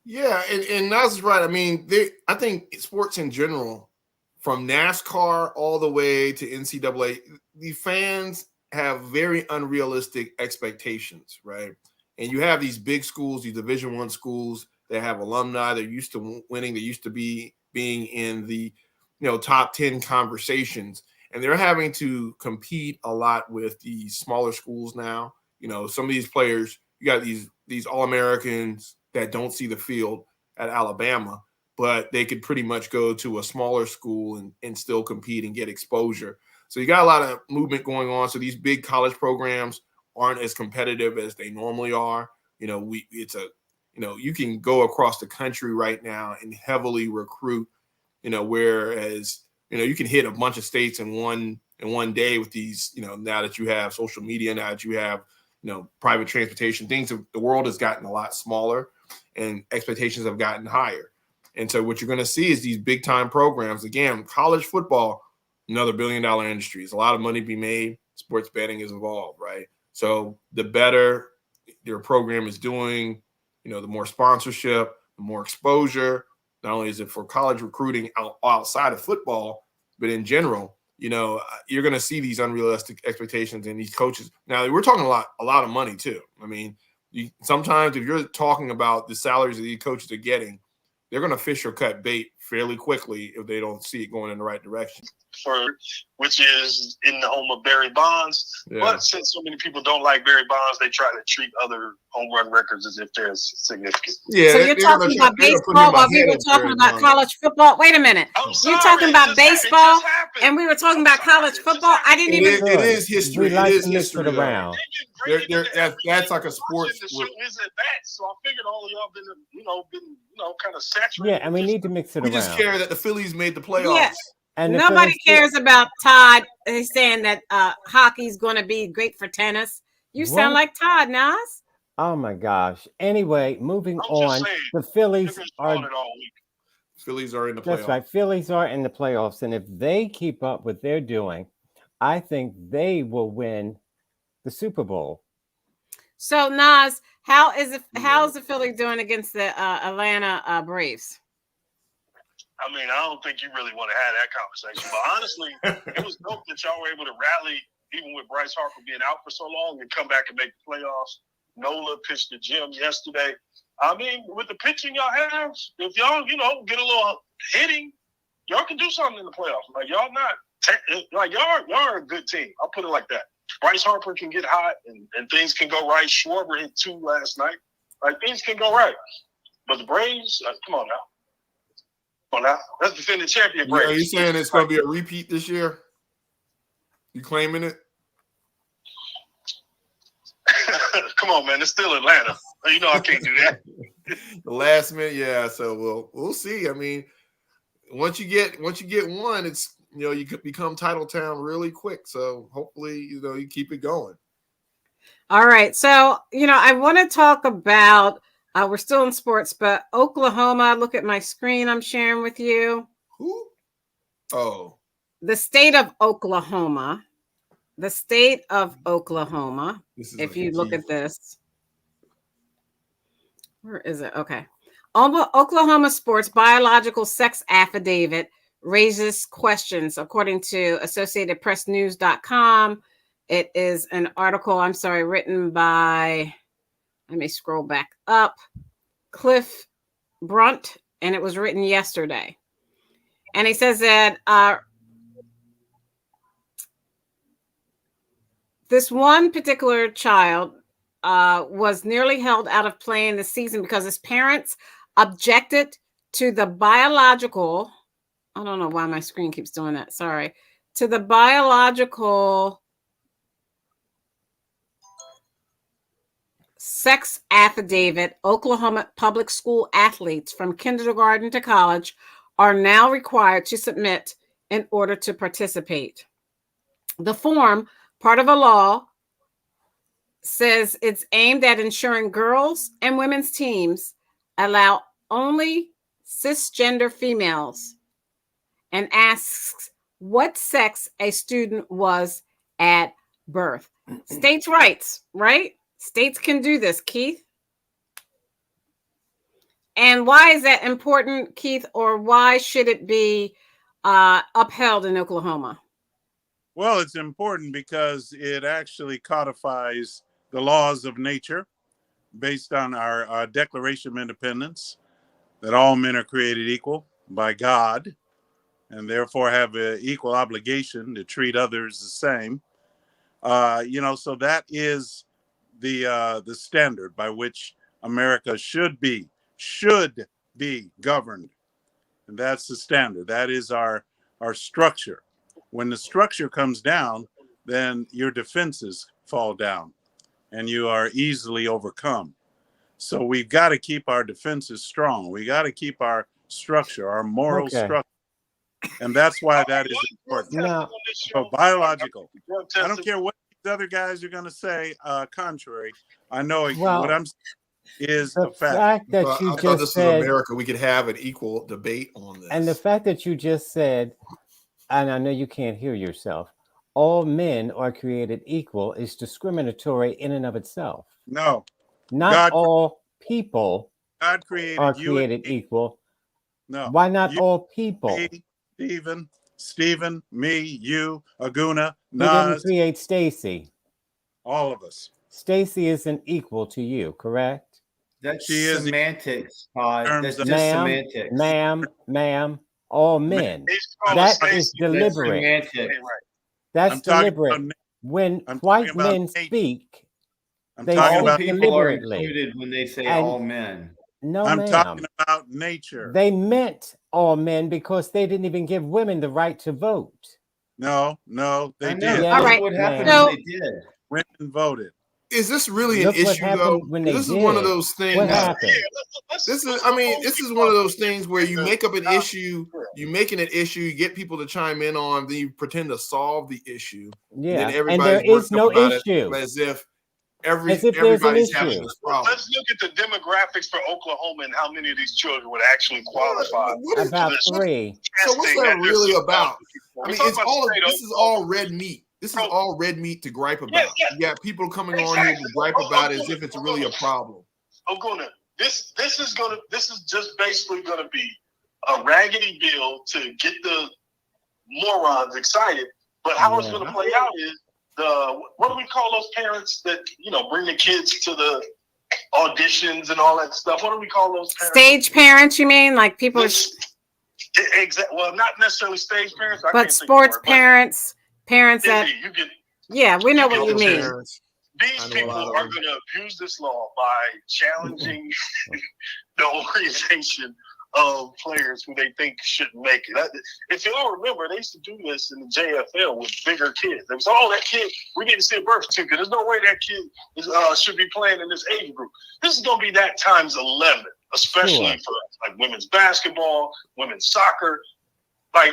Yeah, and Nas is right. I mean, I think sports in general, from NASCAR all the way to NCAA, the fans have very unrealistic expectations, right? And you have these big schools, these Division I schools that have alumni. They're used to winning. They used to being in the top 10 conversations, and they're having to compete a lot with these smaller schools now. Some of these players, you got these All-Americans that don't see the field at Alabama, but they could pretty much go to a smaller school and still compete and get exposure. So you got a lot of movement going on. So these big college programs aren't as competitive as they normally are. You can go across the country right now and heavily recruit, whereas, you can hit a bunch of states in one day with these, now that you have social media, now that you have, private transportation, the world has gotten a lot smaller and expectations have gotten higher. And so what you're going to see is these big time programs. Again, college football, another $1 billion industry. There's a lot of money to be made. Sports betting is involved, right? So the better your program is doing, the more sponsorship, the more exposure. Not only is it for college recruiting outside of football, but in general, you're going to see these unrealistic expectations in these coaches. Now, we're talking a lot of money too. I mean, sometimes if you're talking about the salaries that these coaches are getting, they're going to fish or cut bait fairly quickly if they don't see it going in the right direction. Which is in the home of Barry Bonds. Yeah. But since so many people don't like Barry Bonds, they try to treat other home run records as if they're significant. Yeah, so you're talking about baseball while we were talking about college football. Wait a minute. You're talking about baseball and we were talking about college football. I didn't even. It is history. It is history around. That's like a sports. So I figured all of y'all been kind of saturated. Yeah, and we need to mix it around. We just care that the Phillies made the playoffs. Yeah. And nobody cares about Todd saying that hockey's going to be great for tennis. You sound like Todd, Nas. Oh my gosh. Anyway, moving on. The Phillies are in the playoffs. That's right. Phillies are in the playoffs, and if they keep up what they're doing, I think they will win the Super Bowl. So Nas, how's the Phillies doing against the Atlanta Braves? I mean, I don't think you really want to have that conversation. But honestly, it was dope that y'all were able to rally, even with Bryce Harper being out for so long, and come back and make the playoffs. Nola pitched the gym yesterday. I mean, with the pitching y'all have, if y'all, get a little hitting, y'all can do something in the playoffs. Like, y'all y'all are a good team. I'll put it like that. Bryce Harper can get hot and things can go right. Schwarber hit 2 last night. Like, things can go right. But the Braves, come on now. Come on now. Let's defend the champion, Braves. Are you saying it's going to be a repeat this year? You claiming it? Come on, man. It's still Atlanta. You know I can't do that. The last minute, yeah. So we'll see. I mean, once you get one, it's you could become title town really quick. So hopefully, you keep it going. All right. So, I want to talk about we're still in sports, but Oklahoma, look at my screen I'm sharing with you. Who? Oh. The state of Oklahoma. The state of Oklahoma. If you look at this. Where is it? Okay. Oklahoma sports biological sex affidavit raises questions, according to AssociatedPressNews.com. It is an article, written by, let me scroll back up, Cliff Brunt, and it was written yesterday. And he says that this one particular child was nearly held out of playing this season because his parents objected to the biological, I don't know why my screen keeps doing that, sorry, to the biological sex affidavit. Oklahoma public school athletes from kindergarten to college are now required to submit in order to participate. The form, part of a law, says it's aimed at ensuring girls and women's teams allow only cisgender females, and asks what sex a student was at birth. States' rights, right? States can do this, Keith. And why is that important, Keith, or why should it be upheld in Oklahoma? Well, it's important because it actually codifies the laws of nature based on our Declaration of Independence, that all men are created equal by God and therefore have an equal obligation to treat others the same. So that is the standard by which America should be governed. And that's the standard. That is our structure. When the structure comes down, then your defenses fall down and you are easily overcome. So we've got to keep our defenses strong. We got to keep our structure, our moral structure. And that's why that is important. Now, so biological. I don't care what these other guys are going to say contrary. I know what I'm saying is the fact. That you I just thought this said, was America. We could have an equal debate on this. And the fact that you just said, and I know you can't hear yourself, all men are created equal is discriminatory in and of itself. No. Not all people are created equal. No. Why not all people? Me, Stephen, me, you, Aguna, Who Nas. didn't create Stacy? All of us. Stacy isn't equal to you, correct? That's semantics, Todd. That's just semantics. Ma'am, all men. That is deliberate. That's deliberate. When white men speak, they speak deliberately. When they say all men. No, I'm ma'am. talking about nature. They meant all men because they didn't even give women the right to vote. No, they did. All right. What happened when they did? Women voted. Is this really an issue though? This is one of those things. What happened? This is one of those things where you make up an issue, you make it an issue, you get people to chime in on, then you pretend to solve the issue. Yeah, and there is no issue. As if everybody's having this problem. Let's look at the demographics for Oklahoma and how many of these children would actually qualify. About 3. So what's that really about? I mean, this is all red meat. This is all red meat to gripe about. You got people coming on here to gripe about it as if it's really a problem. Oguna, this is just basically gonna be a raggedy bill to get the morons excited. But how it's gonna play out is what do we call those parents that bring the kids to the auditions and all that stuff? What do we call those parents? Stage parents, you mean? Like people Exactly. Well, not necessarily stage parents, but sports parents, parents that we know what you mean. These people are going to abuse this law by challenging the organization of players who they think shouldn't make it. If you all remember, they used to do this in the JFL with bigger kids. They was, that kid, we need to see a birth certificate. There's no way that kid should be playing in this age group. This is going to be that times 11, especially for like women's basketball, women's soccer. Like,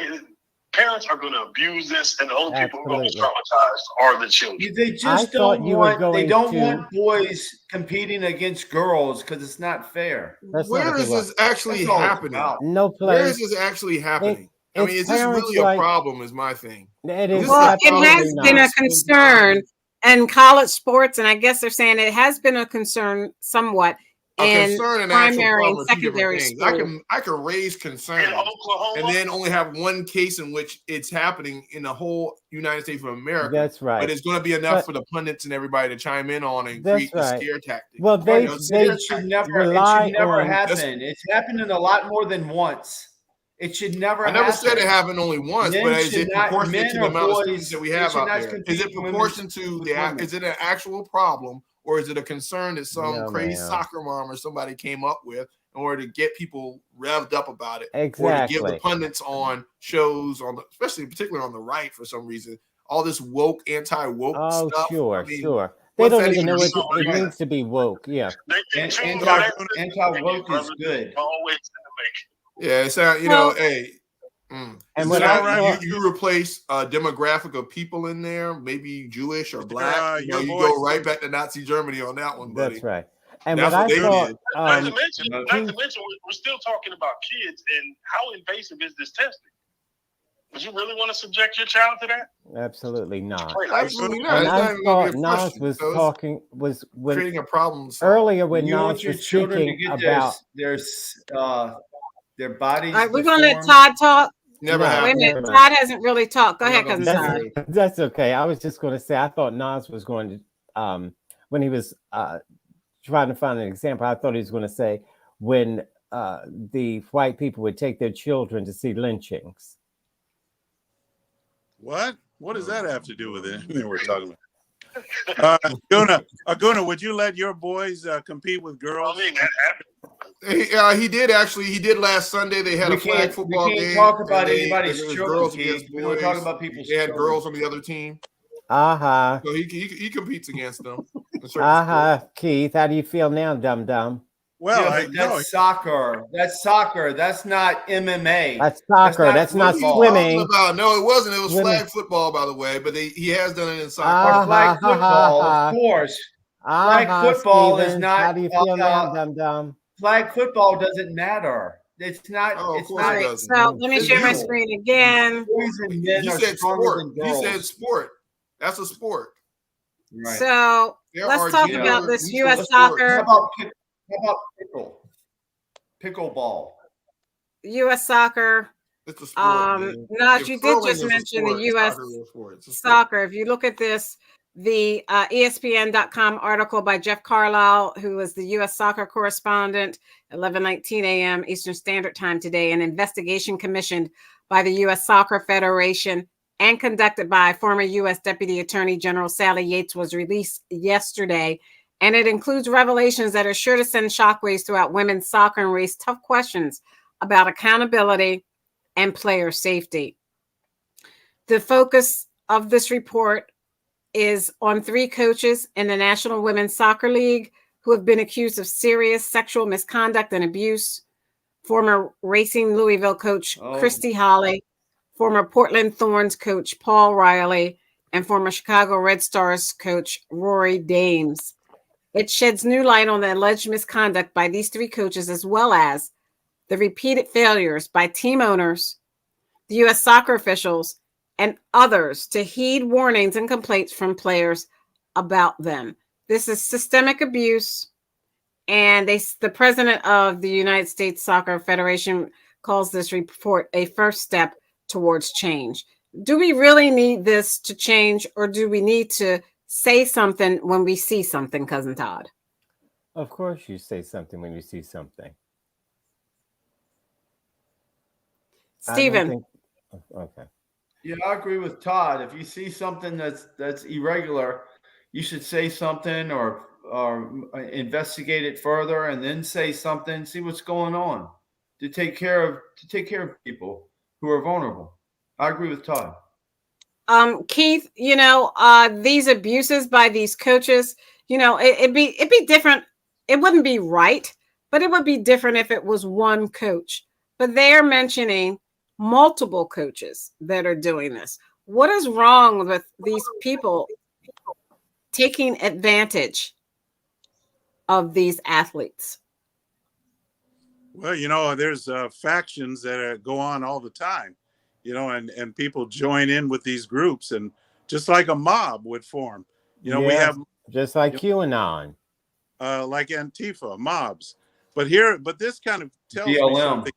parents are going to abuse this, and the only people who are going to be traumatized are the children. They just don't want boys competing against girls because it's not fair. Where is this actually happening? No place. Where is this actually happening? I mean, is this really a problem? Is my thing. It has been a concern in college sports, and I guess they're saying it has been a concern somewhat. Concern and primary and secondary school. I can raise concern and then only have one case in which it's happening in the whole United States of America. That's right. But it's going to be enough for the pundits and everybody to chime in on and create the scare tactic. Well, they should never happen. It's happened a lot more than once. It should never happen. I never said it happened only once, but is it proportionate to the amount of students that we have out there? Is it proportionate to is it an actual problem? Or is it a concern that some crazy soccer mom or somebody came up with in order to get people revved up about it? Exactly. Or to give the pundits on shows, especially particularly on the right for some reason, all this woke, anti-woke stuff. Oh, sure. They don't even know what it means to be woke. Yeah. Anti-woke is good. Yeah, it's hey. And when you replace a demographic of people in there, maybe Jewish or black, you go right back to Nazi Germany on that one, buddy. That's right. And that's what they thought, did. Not to mention, we're still talking about kids, and how invasive is this testing? Would you really want to subject your child to that? Absolutely not. Absolutely not. And I thought Nas was creating a problem earlier when Nas was speaking about their bodies. All right, we're gonna let Todd talk. Never happened. Wait a minute, Todd hasn't really talked. Go ahead, cousin Todd. That's okay. I was just going to say I thought Nas was going to when he was trying to find an example. I thought he was going to say when the white people would take their children to see lynchings. What? What does that have to do with anything we're talking about? Aguna, would you let your boys compete with girls? He did actually. He did last Sunday. They had a flag football game. We can't talk about anybody's children. We don't talk about people's children. They had girls on the other team. So he competes against them. Keith, how do you feel now, dum-dum? Well, that's soccer. That's soccer. That's not MMA. That's soccer. That's not swimming. No, it wasn't. It was flag football, by the way. But he has done it in soccer. Flag football, of course. Flag football is not. How do you feel now, dum-dum? Flag football doesn't matter. It's not. It's not. Right, so let me share my screen again. You said sport. You said sport. That's a sport. Right. So let's talk about this U.S. soccer. How about pickleball? U.S. soccer. It's a sport. Naj, you did just mention the U.S. soccer. If you look at this, the ESPN.com article by Jeff Carlisle, who is the U.S. soccer correspondent, 11:19 a.m. Eastern Standard Time today, an investigation commissioned by the U.S. Soccer Federation and conducted by former U.S. Deputy Attorney General Sally Yates was released yesterday. And it includes revelations that are sure to send shockwaves throughout women's soccer and raise tough questions about accountability and player safety. The focus of this report is on 3 coaches in the National Women's Soccer League who have been accused of serious sexual misconduct and abuse. Former Racing Louisville coach Christy Holly, former Portland Thorns coach Paul Riley, and former Chicago Red Stars coach Rory Dames. It sheds new light on the alleged misconduct by these 3 coaches, as well as the repeated failures by team owners, the U.S. soccer officials, and others to heed warnings and complaints from players about them. This is systemic abuse, and the president of the United States Soccer Federation calls this report a first step towards change. do we really need this to change, or do we need to say something when we see something, Cousin Todd? Of course you say something when you see something. Stephen. Okay. Yeah, I agree with Todd. If you see something that's irregular, you should say something or investigate it further and then say something, see what's going on to take care of people who are vulnerable. I agree with Todd. Keith, these abuses by these coaches, it'd be different. It wouldn't be right, but it would be different if it was one coach. But they're mentioning multiple coaches that are doing this. What is wrong with these people taking advantage of these athletes? Well, there's factions that go on all the time, and people join in with these groups, and just like a mob would form. We have just like QAnon, like Antifa mobs. But this kind of tells me something.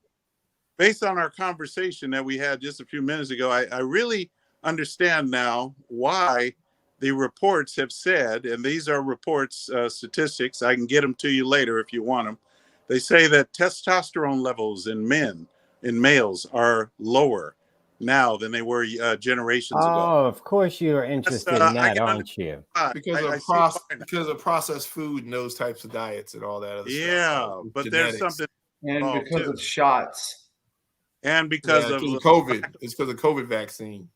Based on our conversation that we had just a few minutes ago, I really understand now why the reports have said, and these are reports, statistics, I can get them to you later if you want them. They say that testosterone levels in males are lower now than they were generations ago. Oh, of course you're interested in that, aren't you? Because of processed food and those types of diets and all that other stuff. Yeah, but genetics. There's something. And because of shots. And because of COVID. It's because of COVID vaccine.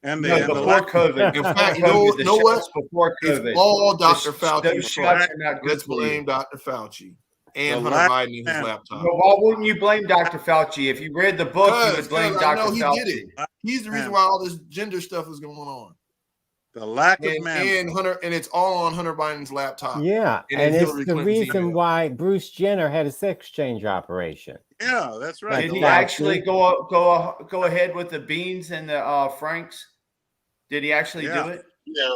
And before COVID. In fact, you know what? Before COVID. It's all Dr. Fauci. Shots are not good. Let's blame Dr. Fauci and Hunter Biden and his laptop. Well, why wouldn't you blame Dr. Fauci? If you read the book, you would blame Dr. Fauci. He did it. He's the reason why all this gender stuff is going on. The lack of man. And it's all on Hunter Biden's laptop. Yeah, and it's the reason why Bruce Jenner had a sex change operation. Yeah, that's right. Did he actually go ahead with the beans and the Franks? Did he actually do it? Yeah.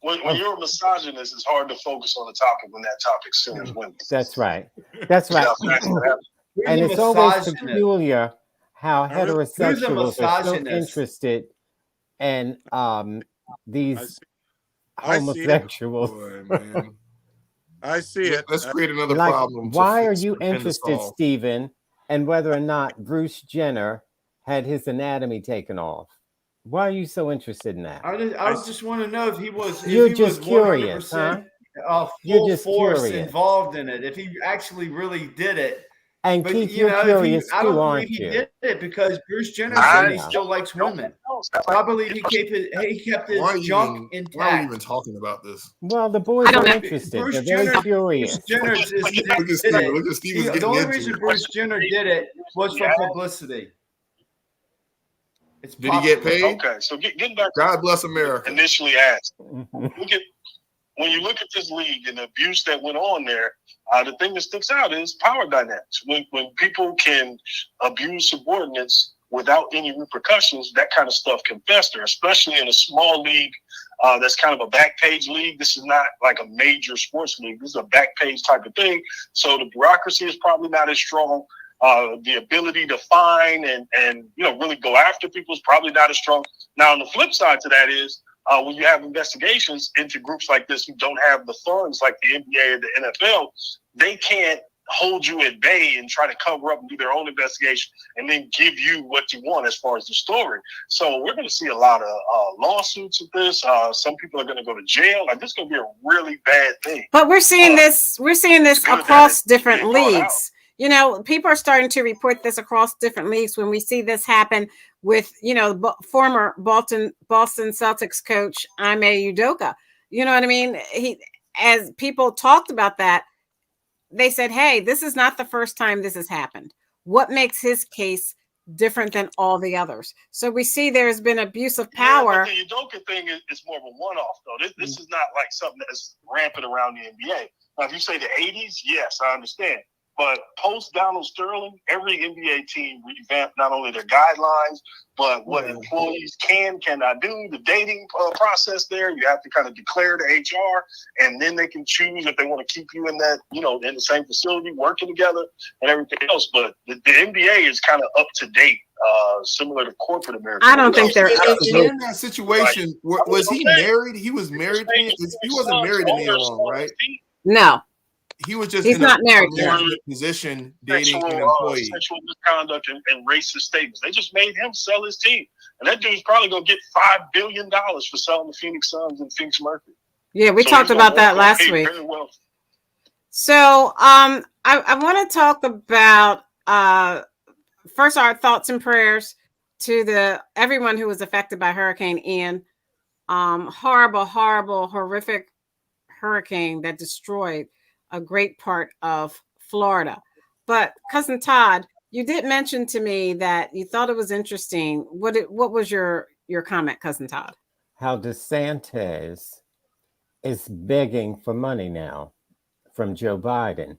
When you're a misogynist, it's hard to focus on the topic when that topic centers women. That's right. That's right. And it's always peculiar how heterosexuals are so interested in these homosexuals. I see it. Let's create another problem. Why are you interested, Stephen, in whether or not Bruce Jenner had his anatomy taken off? Why are you so interested in that? I just want to know if he was. You're just curious, huh? You're just force involved in it. If he actually really did it. And Keith, you're curious too, aren't you? He did it because Bruce Jenner said he still likes women. I believe he kept his junk intact. Why are we even talking about this? Well, the boys are interested. They're very curious. The only reason Bruce Jenner did it was for publicity. Did he get paid? Okay, so getting back. God bless America. Initially asked. When you look at this league and the abuse that went on there, the thing that sticks out is power dynamics. When people can abuse subordinates without any repercussions, that kind of stuff can fester, especially in a small league that's kind of a back page league. This is not like a major sports league. This is a back page type of thing. So the bureaucracy is probably not as strong. The ability to fine and really go after people is probably not as strong. Now, on the flip side to that is when you have investigations into groups like this who don't have the funds like the NBA or the NFL, they can't hold you at bay and try to cover up and do their own investigation and then give you what you want as far as the story. So we're going to see a lot of lawsuits with this. Some people are going to go to jail. Like, this is going to be a really bad thing. But we're seeing this across different leagues. People are starting to report this across different leagues when we see this happen with, former Boston Celtics coach, Ime Udoka. You know what I mean? As people talked about that, they said, hey, this is not the first time this has happened. What makes his case different than all the others? So we see there's been abuse of power. Yeah, the Udoka thing is more of a one-off, though. This is not like something that's rampant around the NBA. Now, if you say the 80s, yes, I understand. But post Donald Sterling, every NBA team revamped not only their guidelines, but what employees cannot do. The dating process there, you have to kind of declare to HR, and then they can choose if they want to keep you in that, in the same facility, working together and everything else. But the NBA is kind of up to date similar to corporate America. I don't think they're And absolute. in that situation, was he married? He was married. He wasn't married to Nia Long, right? No, He was just he's in not married a to her. management position dating an employee. Sexual misconduct and racist statements. They just made him sell his team. And that dude's probably going to get $5 billion for selling the Phoenix Suns and Phoenix Mercury. Yeah, we talked about that last week. So I want to talk about first our thoughts and prayers to everyone who was affected by Hurricane Ian. Horrible, horrific hurricane that destroyed a great part of Florida. But Cousin Todd, you did mention to me that you thought it was interesting. What was your comment, Cousin Todd? How DeSantis is begging for money now from Joe Biden.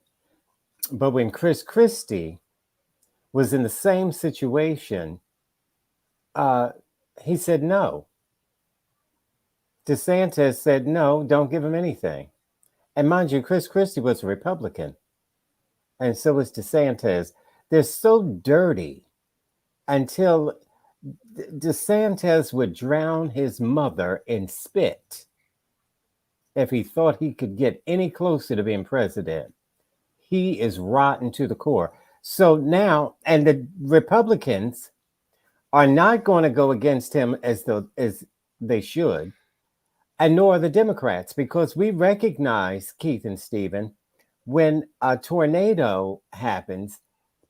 But when Chris Christie was in the same situation, he said no. DeSantis said no, don't give him anything. And mind you, Chris Christie was a Republican. And so was DeSantis. They're so dirty until DeSantis would drown his mother in spit if he thought he could get any closer to being president. He is rotten to the core. So now, and the Republicans are not going to go against him as they should, and nor are the Democrats, because we recognize, Keith and Stephen, when a tornado happens,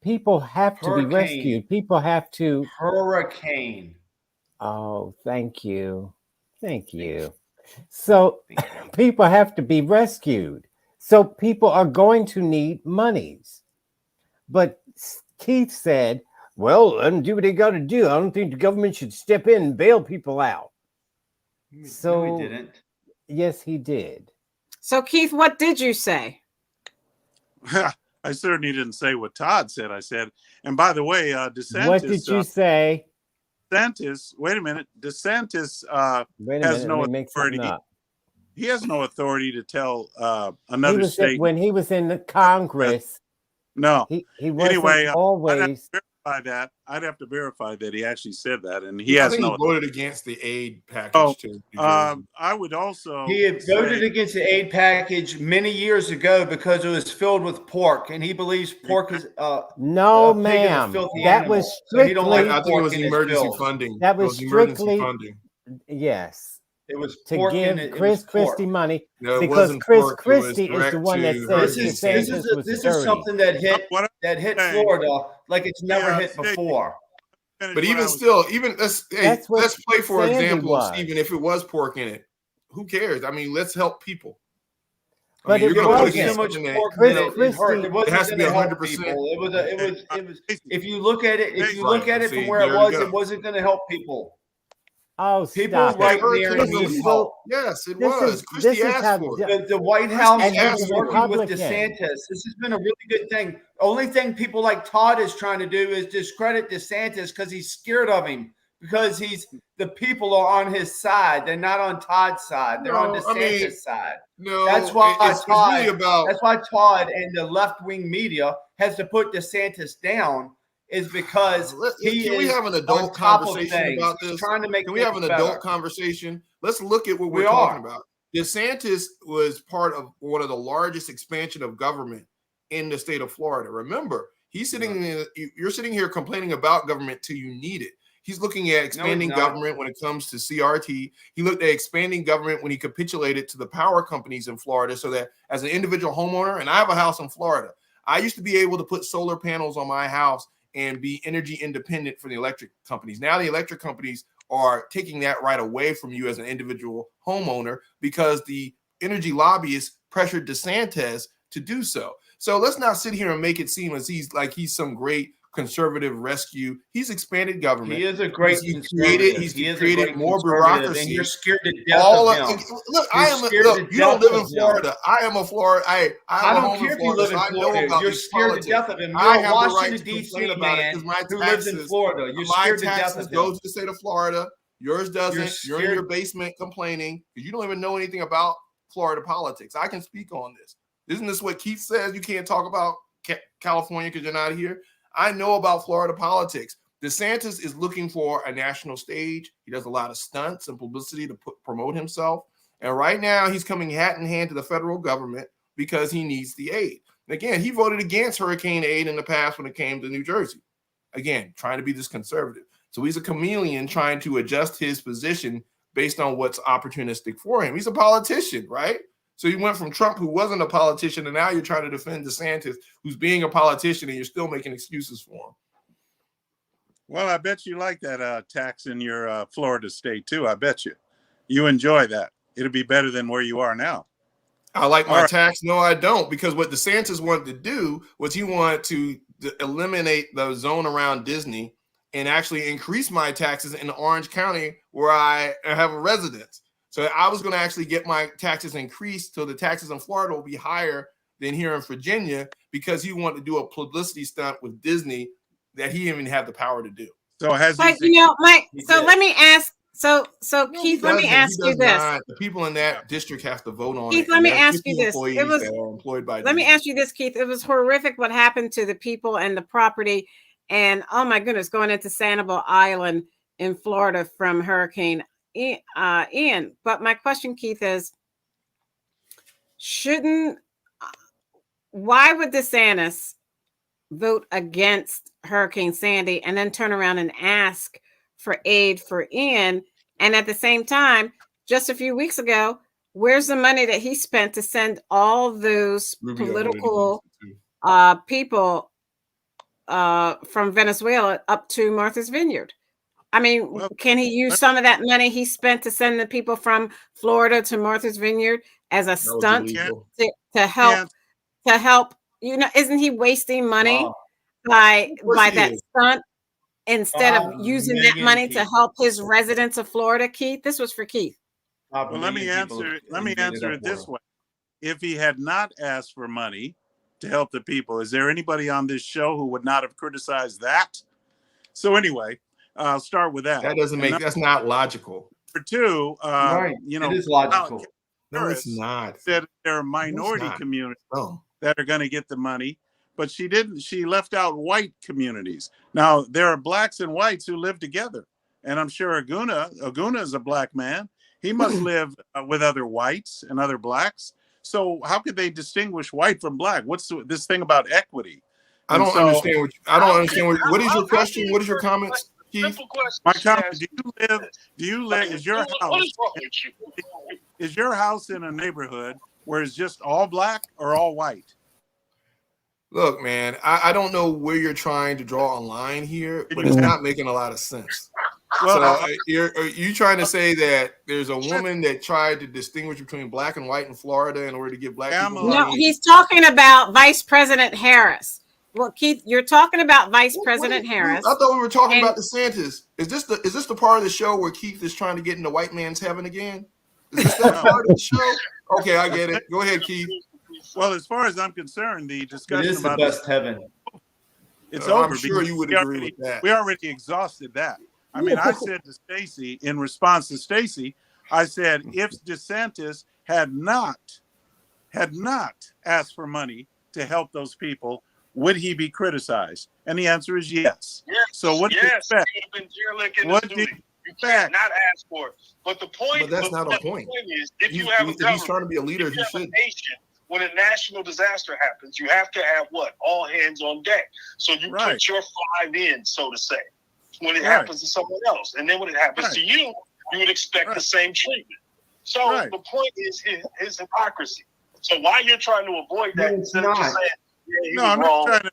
people have to be rescued. People have to... Hurricane. Oh, thank you. Thank you. So people have to be rescued. So people are going to need monies. But Keith said, well, let them do what they got to do. I don't think the government should step in and bail people out. So no, he didn't. Yes, he did. So Keith, what did you say? I certainly didn't say what Todd said. I said, and by the way, DeSantis. What did you say? DeSantis, wait a minute. DeSantis has no authority. He has no authority to tell another state. When he was in the Congress. No. He wasn't anyway, always. I'd have to verify that he actually said that, and he has no. He voted against the aid package too. I would also. He had voted against the aid package many years ago because it was filled with pork, and he believes pork is. No, ma'am. That was strictly. So I think it was emergency funding. That was strictly funding. Yes. It was to pork give Chris Christie money because Chris Christie is the one that says this is something that hit Florida like it's never hit before. But even still, let's play for example, Stephen. If it was pork in it, who cares? I mean, let's help people. But you're going to put so much pork in it. It has to be 100%. It was. If you look at it, from where it wasn't going to help people. Oh, people right there need help. Yes, it was. Christie asked for it. The White House is working with DeSantis. This has been a really good thing. Only thing people like Todd is trying to do is discredit DeSantis because he's scared of him. Because the people are on his side. They're not on Todd's side. They're on DeSantis' side. No, that's why Todd. That's why Todd and the left-wing media has to put DeSantis down. Is because can we have an adult conversation about this? Trying to make can we have an adult conversation? Let's look at what we're talking about. DeSantis was part of one of the largest expansion of government in the state of Florida. Remember, you're sitting here complaining about government till you need it. He's looking at expanding government when it comes to CRT. He looked at expanding government when he capitulated to the power companies in Florida so that as an individual homeowner, and I have a house in Florida, I used to be able to put solar panels on my house and be energy independent for the electric companies. Now the electric companies are taking that right away from you as an individual homeowner because the energy lobbyists pressured DeSantis to do so. So let's not sit here and make it seem as he's some great conservative rescue. He's expanded government. He is a great He's created more bureaucracy. And you're scared to death of him. Look, you don't live in Florida. I am a Florida. I don't care if you live in Florida. You're scared to death of him. You're a Washington, D.C. man who lives in Florida. You're scared to death of him. Goes to the state of Florida. Yours doesn't. You're in your basement complaining because you don't even know anything about Florida politics. I can speak on this. Isn't this what Keith says? You can't talk about California because you're not here. I know about Florida politics. DeSantis is looking for a national stage. He does a lot of stunts and publicity to promote himself. And right now he's coming hat in hand to the federal government because he needs the aid. And again, he voted against hurricane aid in the past when it came to New Jersey. Again, trying to be this conservative. So he's a chameleon trying to adjust his position based on what's opportunistic for him. He's a politician, right? So you went from Trump, who wasn't a politician, and now you're trying to defend DeSantis, who's being a politician, and you're still making excuses for him. Well, I bet you like that tax in your Florida state, too. I bet you enjoy that. It'll be better than where you are now. I like my tax. No, I don't, because what DeSantis wanted to do was he wanted to eliminate the zone around Disney and actually increase my taxes in Orange County, where I have a residence. So I was going to actually get my taxes increased so the taxes in Florida will be higher than here in Virginia, because he wanted to do a publicity stunt with Disney that he didn't even have the power to do. So has Mike? So let me ask. So Keith, let me ask you this. Not. The people in that district have to vote on Keith, it. let me ask you this. It was employed by. Let me ask you this, Keith. It was horrific what happened to the people and the property, and oh my goodness, going into Sanibel Island in Florida from Hurricane Ian. But my question, Keith, is why would DeSantis vote against Hurricane Sandy and then turn around and ask for aid for Ian? And at the same time, just a few weeks ago, where's the money that he spent to send all those political people from Venezuela up to Martha's Vineyard? I mean, can he use some of that money he spent to send the people from Florida to Martha's Vineyard as a stunt to help? You know, isn't he wasting money by that stunt instead of using that money to help his residents of Florida? Keith, this was for Keith. Well, let me answer it this way. If he had not asked for money to help the people, is there anybody on this show who would not have criticized that? So anyway, I'll start with that. That doesn't make, that's not logical. For two, right. It is logical. No, it's not. Said there are minority communities that are going to get the money, but she didn't. She left out white communities. Now, there are blacks and whites who live together, and I'm sure Aguna is a black man. He must live with other whites and other blacks. So how could they distinguish white from black? What's this thing about equity? I don't understand. What is your question? What is your comments? Simple question. My comment: Do you live? Is your house? What is wrong with you? Is your house in a neighborhood where it's just all black or all white? Look, man, I don't know where you're trying to draw a line here, but it's not making a lot of sense. Well, are you trying to say that there's a woman that tried to distinguish between black and white in Florida in order to give black people money? No, he's talking about Vice President Harris. Well, Keith, you're talking about Vice President Harris. I thought we were talking about DeSantis. Is this the part of the show where Keith is trying to get into white man's heaven again? Is this that part of the show? Okay, I get it. Go ahead, Keith. Well, as far as I'm concerned, the discussion about the best heaven. It's over. I'm sure you would agree with that. We already exhausted that. I mean, I said to Stacey, in response to Stacey, I said, if DeSantis had not asked for money to help those people, would he be criticized? And the answer is yes. So what do you expect? What do you expect? Not ask for it. But the point, that's not a point. Is, if you have a government, he's trying to be a leader, he should. When a national disaster happens, you have to have what? All hands on deck. So you put your 5 in, so to say, when it happens to someone else. And then when it happens to you, you would expect the same treatment. So the point is his hypocrisy. So why you're trying to avoid that instead of just saying, I'm not trying to.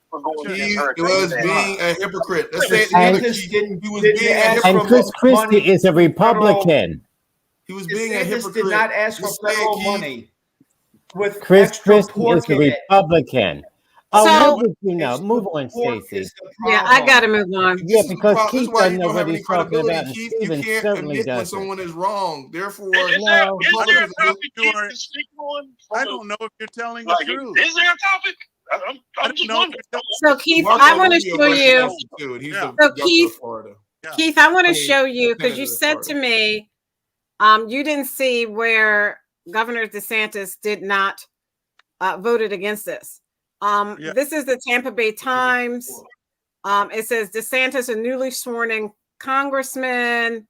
He was being a hypocrite. Let's say he was being a hypocrite. And Chris Christie is a Republican. He was being a hypocrite. Did not ask for federal money. With Chris Christie is a Republican. Oh, move on, Stacey. Yeah, I got to move on. Yeah, because Keith doesn't know what he's talking about. And Keith, Steven you can't certainly admit when doesn't. someone is wrong. Therefore, no. I don't know if you're telling the truth. Is there a topic? I'm just wondering. So Keith, I want to show you. So Keith, I want to show you because you said to me, you didn't see where Governor DeSantis did not voted against this. This is the Tampa Bay Times. It says DeSantis, a newly sworn in congressman.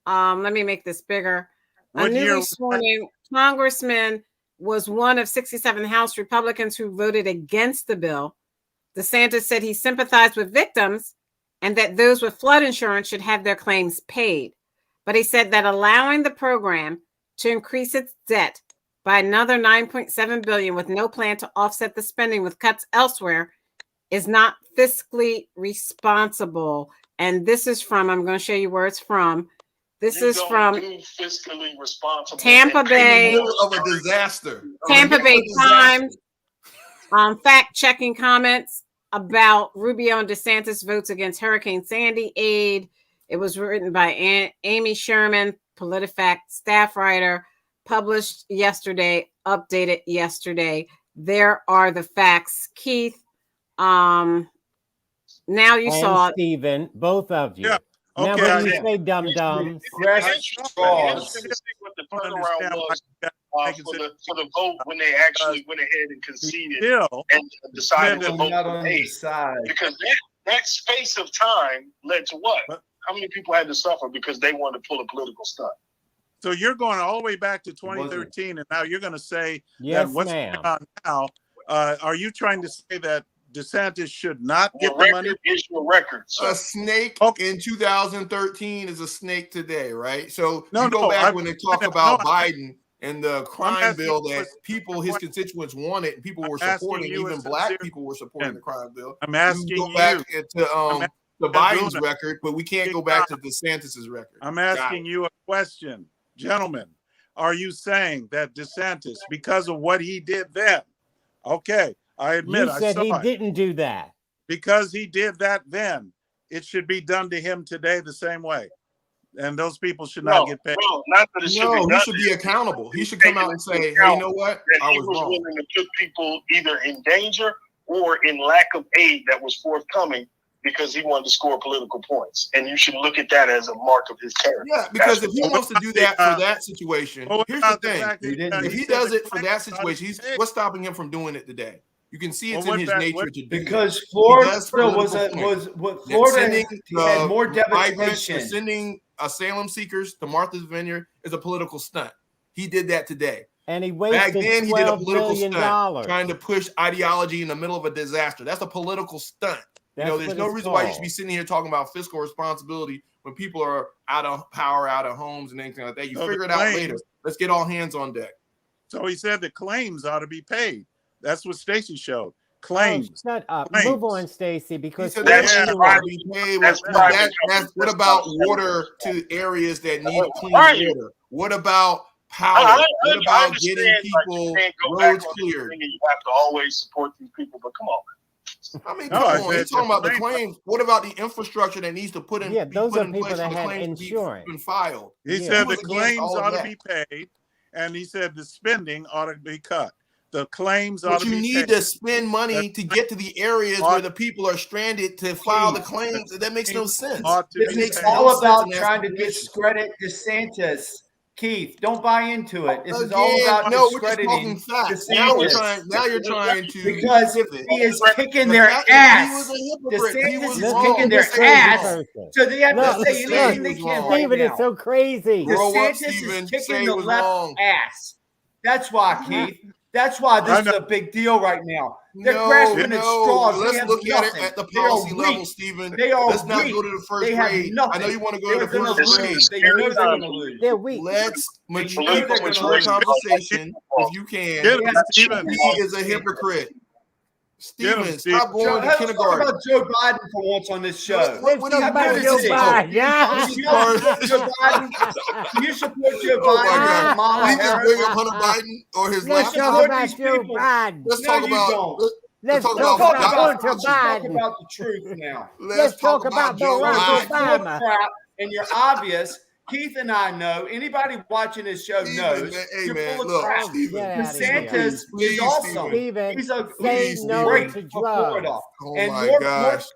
Let me make this bigger. A newly sworn in congressman was one of 67 House Republicans who voted against the bill. DeSantis said he sympathized with victims and that those with flood insurance should have their claims paid. But he said that allowing the program to increase its debt by another $9.7 billion with no plan to offset the spending with cuts elsewhere is not fiscally responsible. And this is from, I'm going to show you where it's from. This is from fiscally responsible Tampa Bay. In the middle of a disaster. Tampa Bay Times. Fact-checking comments about Rubio and DeSantis votes against Hurricane Sandy aid. It was written by Amy Sherman, PolitiFact staff writer, published yesterday, updated yesterday. There are the facts. Keith, now you saw it. Stephen, both of you. Yeah. Now, Okay, when you say dum-dums, what the turnaround was for the vote when they actually went ahead and conceded and decided to vote for aid. Because that space of time led to what? How many people had to suffer because they wanted to pull a political stunt? So you're going all the way back to 2013, and now you're going to say yes, that what's ma'am. going on now? Are you trying to say that DeSantis should not get the the money? Is your record, a snake in 2013 is a snake today, right? So you go back when they talk about Biden and the crime bill that his constituents wanted, and people were supporting, even black people were supporting the crime bill. I'm asking you. Go back to Biden's record, but we can't go back to DeSantis's record. I'm asking you a question, gentlemen. Are you saying that DeSantis, because of what he did then, okay, I admit you said he didn't do that. Because he did that then, it should be done to him today the same way. And those people should not get paid. No, not that it should be done. He should be accountable. He should come out and say, hey, you know what? I was wrong. Willing to put people either in danger or in lack of aid that was forthcoming because he wanted to score political points. And you should look at that as a mark of his character. Yeah, because if he wants to do that for that situation, here's the thing. If he does it for that situation, what's stopping him from doing it today? You can see it's in his nature to do because Florida had more devastation. Sending asylum seekers to Martha's Vineyard is a political stunt. He did that today. And he wasted back then he did a political stunt trying to push ideology in the middle of a disaster. That's a political stunt. There's no reason why you should be sitting here talking about fiscal responsibility when people are out of power, out of homes, and anything like that. You figure it out later. Let's get all hands on deck. So he said the claims ought to be paid. That's what Stacey showed. Claims. Oh, shut up. Claims. Move on, Stacey, because what about water to areas that need clean water? What about power? What about getting people roads cleared? You have to always support these people, but come on. I mean, come on. He's talking about the claims. What about the infrastructure that needs to put in? Yeah, those are people that have insurance. Been filed. He said the claims ought to be paid, and he said the spending ought to be cut. The claims ought to be paid. But you need to spend money to get to the areas where the people are stranded to file the claims. That makes no sense. It's all about trying to discredit DeSantis. Keith, don't buy into it. This is all about discrediting DeSantis. Now you're trying to because if he is kicking their ass, DeSantis is kicking their ass. So they have to say anything they can. Stephen, it's so crazy. DeSantis is kicking the left ass. That's why, Keith. That's why this is a big deal right now. They're grasping at straws. Let's look at it at the policy level, Stephen. Let's not go to the first grade. I know you want to go to the first grade. They know they're going to lose. They're weak. Let's mature conversation if you can. Stephen, he is a hypocrite. Stephen, stop going to kindergarten. Let's talk about Joe Biden for once on this show. Let's talk about Joe Biden. Yeah. Joe Biden. Do you support Joe Biden? We just bring up Hunter Biden or his Let's talk about Joe Biden. Let's talk about. Let's talk about Hunter Biden. Biden. Talk about the truth now. Let's talk about Barack Obama. And you're obvious. Keith and I know. Anybody watching this show knows. You're full of crap. DeSantis is awesome. He's a great for Florida. And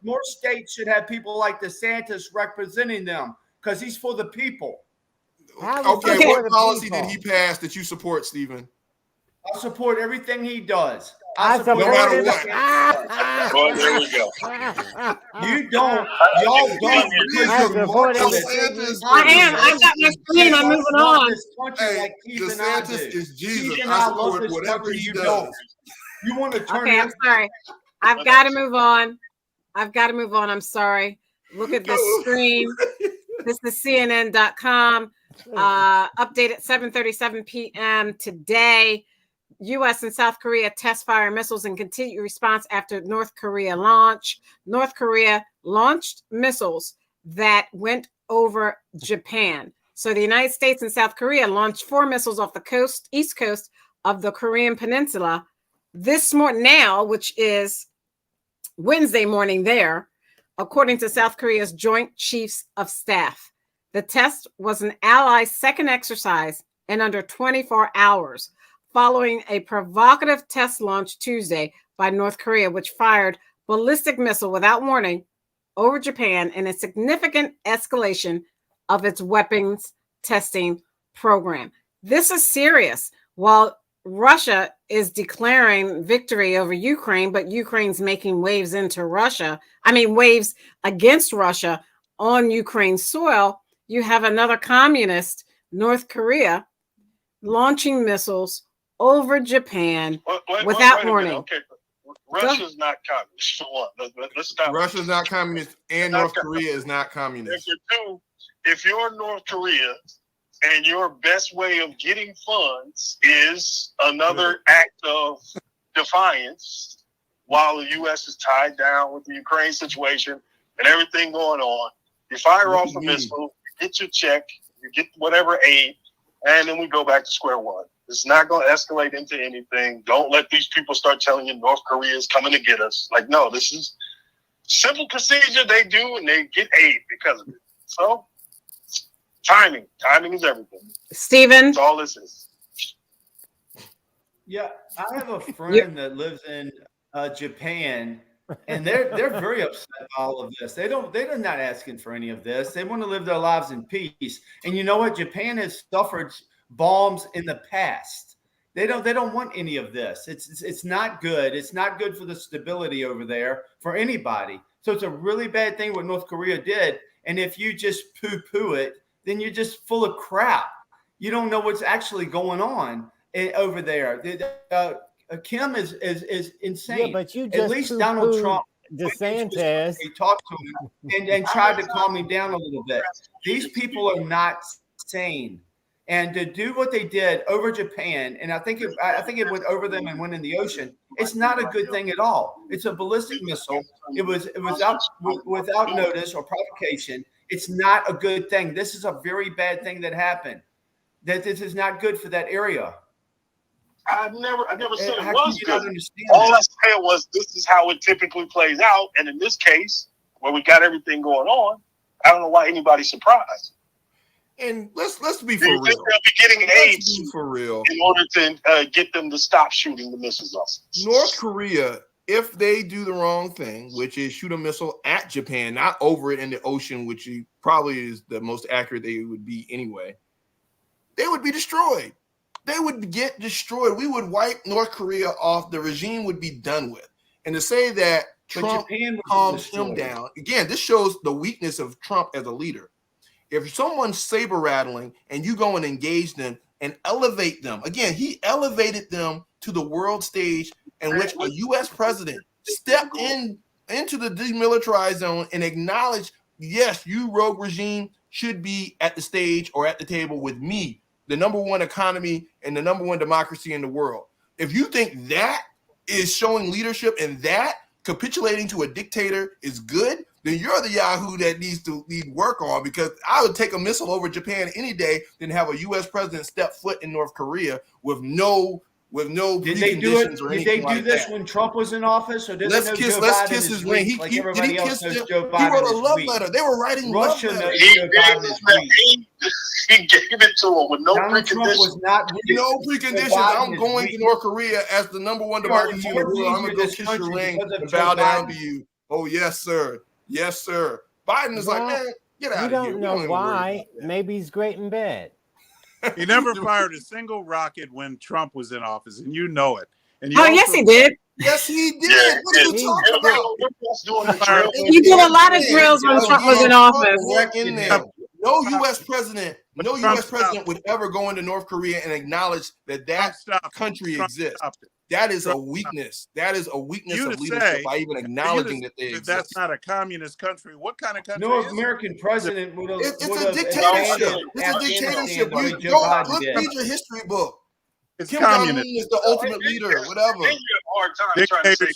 more states should have people like DeSantis representing them because he's for the people. Okay, what policy did he pass that you support, Stephen? I support everything he does. I support no matter him. what. Well, there we go. You don't. Y'all don't. Because you're DeSantis. I am. I've got my screen. I'm moving on. This country Hey, like Keith and I DeSantis do. is Jesus. Keith and I I love support this whatever country. he You does. don't. You want to turn Okay, it? I'm sorry. I've got to move on. I'm sorry. Look at this screen. This is CNN.com. Update at 7:37 p.m. today. U.S. and South Korea test fire missiles in continued response after North Korea launch. North Korea launched missiles that went over Japan. So the United States and South Korea launched 4 missiles off the east coast of the Korean Peninsula this morning now, which is Wednesday morning there, according to South Korea's Joint Chiefs of Staff. The test was an ally's second exercise in under 24 hours, following a provocative test launch Tuesday by North Korea, which fired ballistic missile without warning over Japan in a significant escalation of its weapons testing program. This is serious. While Russia is declaring victory over Ukraine, but Ukraine's making waves into Russia. Waves against Russia on Ukraine's soil. You have another communist, North Korea, launching missiles over Japan without warning. Okay, Russia's not communist. For one, let's stop. Russia's not communist, and North Korea is not communist. If you're North Korea and your best way of getting funds is another act of defiance while the U.S. is tied down with the Ukraine situation and everything going on, you fire off a missile, you get your check, you get whatever aid, and then we go back to square one. It's not going to escalate into anything. Don't let these people start telling you North Korea is coming to get us. Like, no, this is simple procedure they do, and they get aid because of it. So, timing is everything. Stephen? That's all this is. Yeah, I have a friend that lives in Japan, and they're very upset by all of this. They're not asking for any of this. They want to live their lives in peace. And you know what? Japan has suffered bombs in the past. They don't want any of this. It's not good. It's not good for the stability over there for anybody. So it's a really bad thing what North Korea did. And if you just poo-poo it, then you're just full of crap. You don't know what's actually going on over there. Kim is insane. Yeah, but you just at least Donald Trump DeSantis. he talked to him and tried to calm him down a little bit. These people are not sane. And to do what they did over Japan, and I think it went over them and went in the ocean. It's not a good thing at all. It's a ballistic missile. It was without notice or provocation. It's not a good thing. This is a very bad thing that happened. That this is not good for that area. I never said it How was can you not good. understand All that? I said was this is how it typically plays out. And in this case, where we got everything going on, I don't know why anybody's surprised. And let's be for They'll real. be getting aid Let's be for real. in order to get them to stop shooting the missiles off. North Korea, if they do the wrong thing, which is shoot a missile at Japan, not over it in the ocean, which probably is the most accurate they would be anyway, they would be destroyed. They would get destroyed. We would wipe North Korea off. The regime would be done with. And to say that Trump calms him down, again, this shows the weakness of Trump as a leader. If someone's saber rattling and you go and engage them and elevate them, again, he elevated them to the world stage in which a U.S. president stepped into the demilitarized zone and acknowledged, yes, you rogue regime should be at the stage or at the table with me, the number one economy and the number one democracy in the world. If you think that is showing leadership and that capitulating to a dictator is good, then you're the Yahoo that needs work on, because I would take a missile over Japan any day than have a U.S. president step foot in North Korea with no Did they do it? or Did anything they do like this that. when Trump was in office? Or Let's kiss his ring. He did he kiss him? He wrote a love letter. They were writing Russia love letters. He gave it to him with no preconditions. No preconditions. I'm going to North Korea as the number one democracy in the world. I'm going to go kiss your ring and bow down to you. Oh, yes, sir. Yes, sir. Biden is like, man, get out of here. You don't know why. Maybe he's great in bed. He never fired a single rocket when Trump was in office, and you know it. And you yes, he did. Yes, he did. Yeah, What are you talking about? doing the drill. You did a lot of drills when Trump was in office. In there. No U.S. president would ever go into North Korea and acknowledge that country exists. That is a weakness. That is a weakness of leadership by even acknowledging that they exist. That's not a communist country. What kind of country? No is American president would have. It's a dictatorship. It's a dictatorship. Look, read your history book. It's Kim communist. Jong-un is the ultimate leader. Whatever. They have a hard time trying to say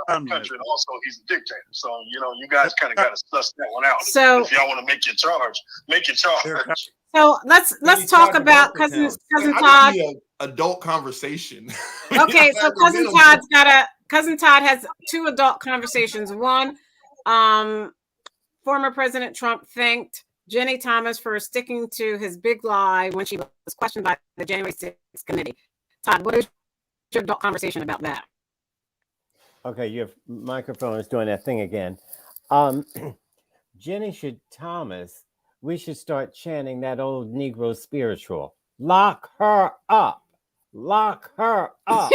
country, and also he's a dictator. So you guys kind of got to suss that one out. So if y'all want to make your charge, make your charge. So let's talk about cousin Todd. Adult conversation. Okay, so cousin Todd has 2 adult conversations. One, former President Trump thanked Jenny Thomas for sticking to his big lie when she was questioned by the January 6th committee. Todd, what is your adult conversation about that? Okay, your microphone is doing that thing again. Jenny Thomas, we should start chanting that old Negro spiritual. Lock her up. Lock her up.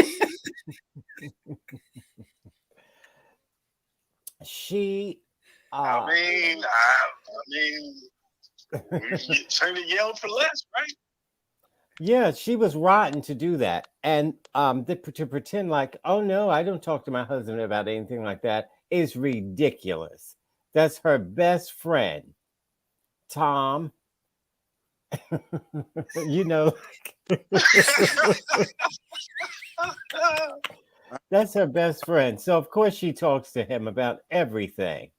I mean, turn it yell for less, right? Yeah, she was rotten to do that. And to pretend like, oh no, I don't talk to my husband about anything like that is ridiculous. That's her best friend, Tom. That's her best friend. So of course she talks to him about everything.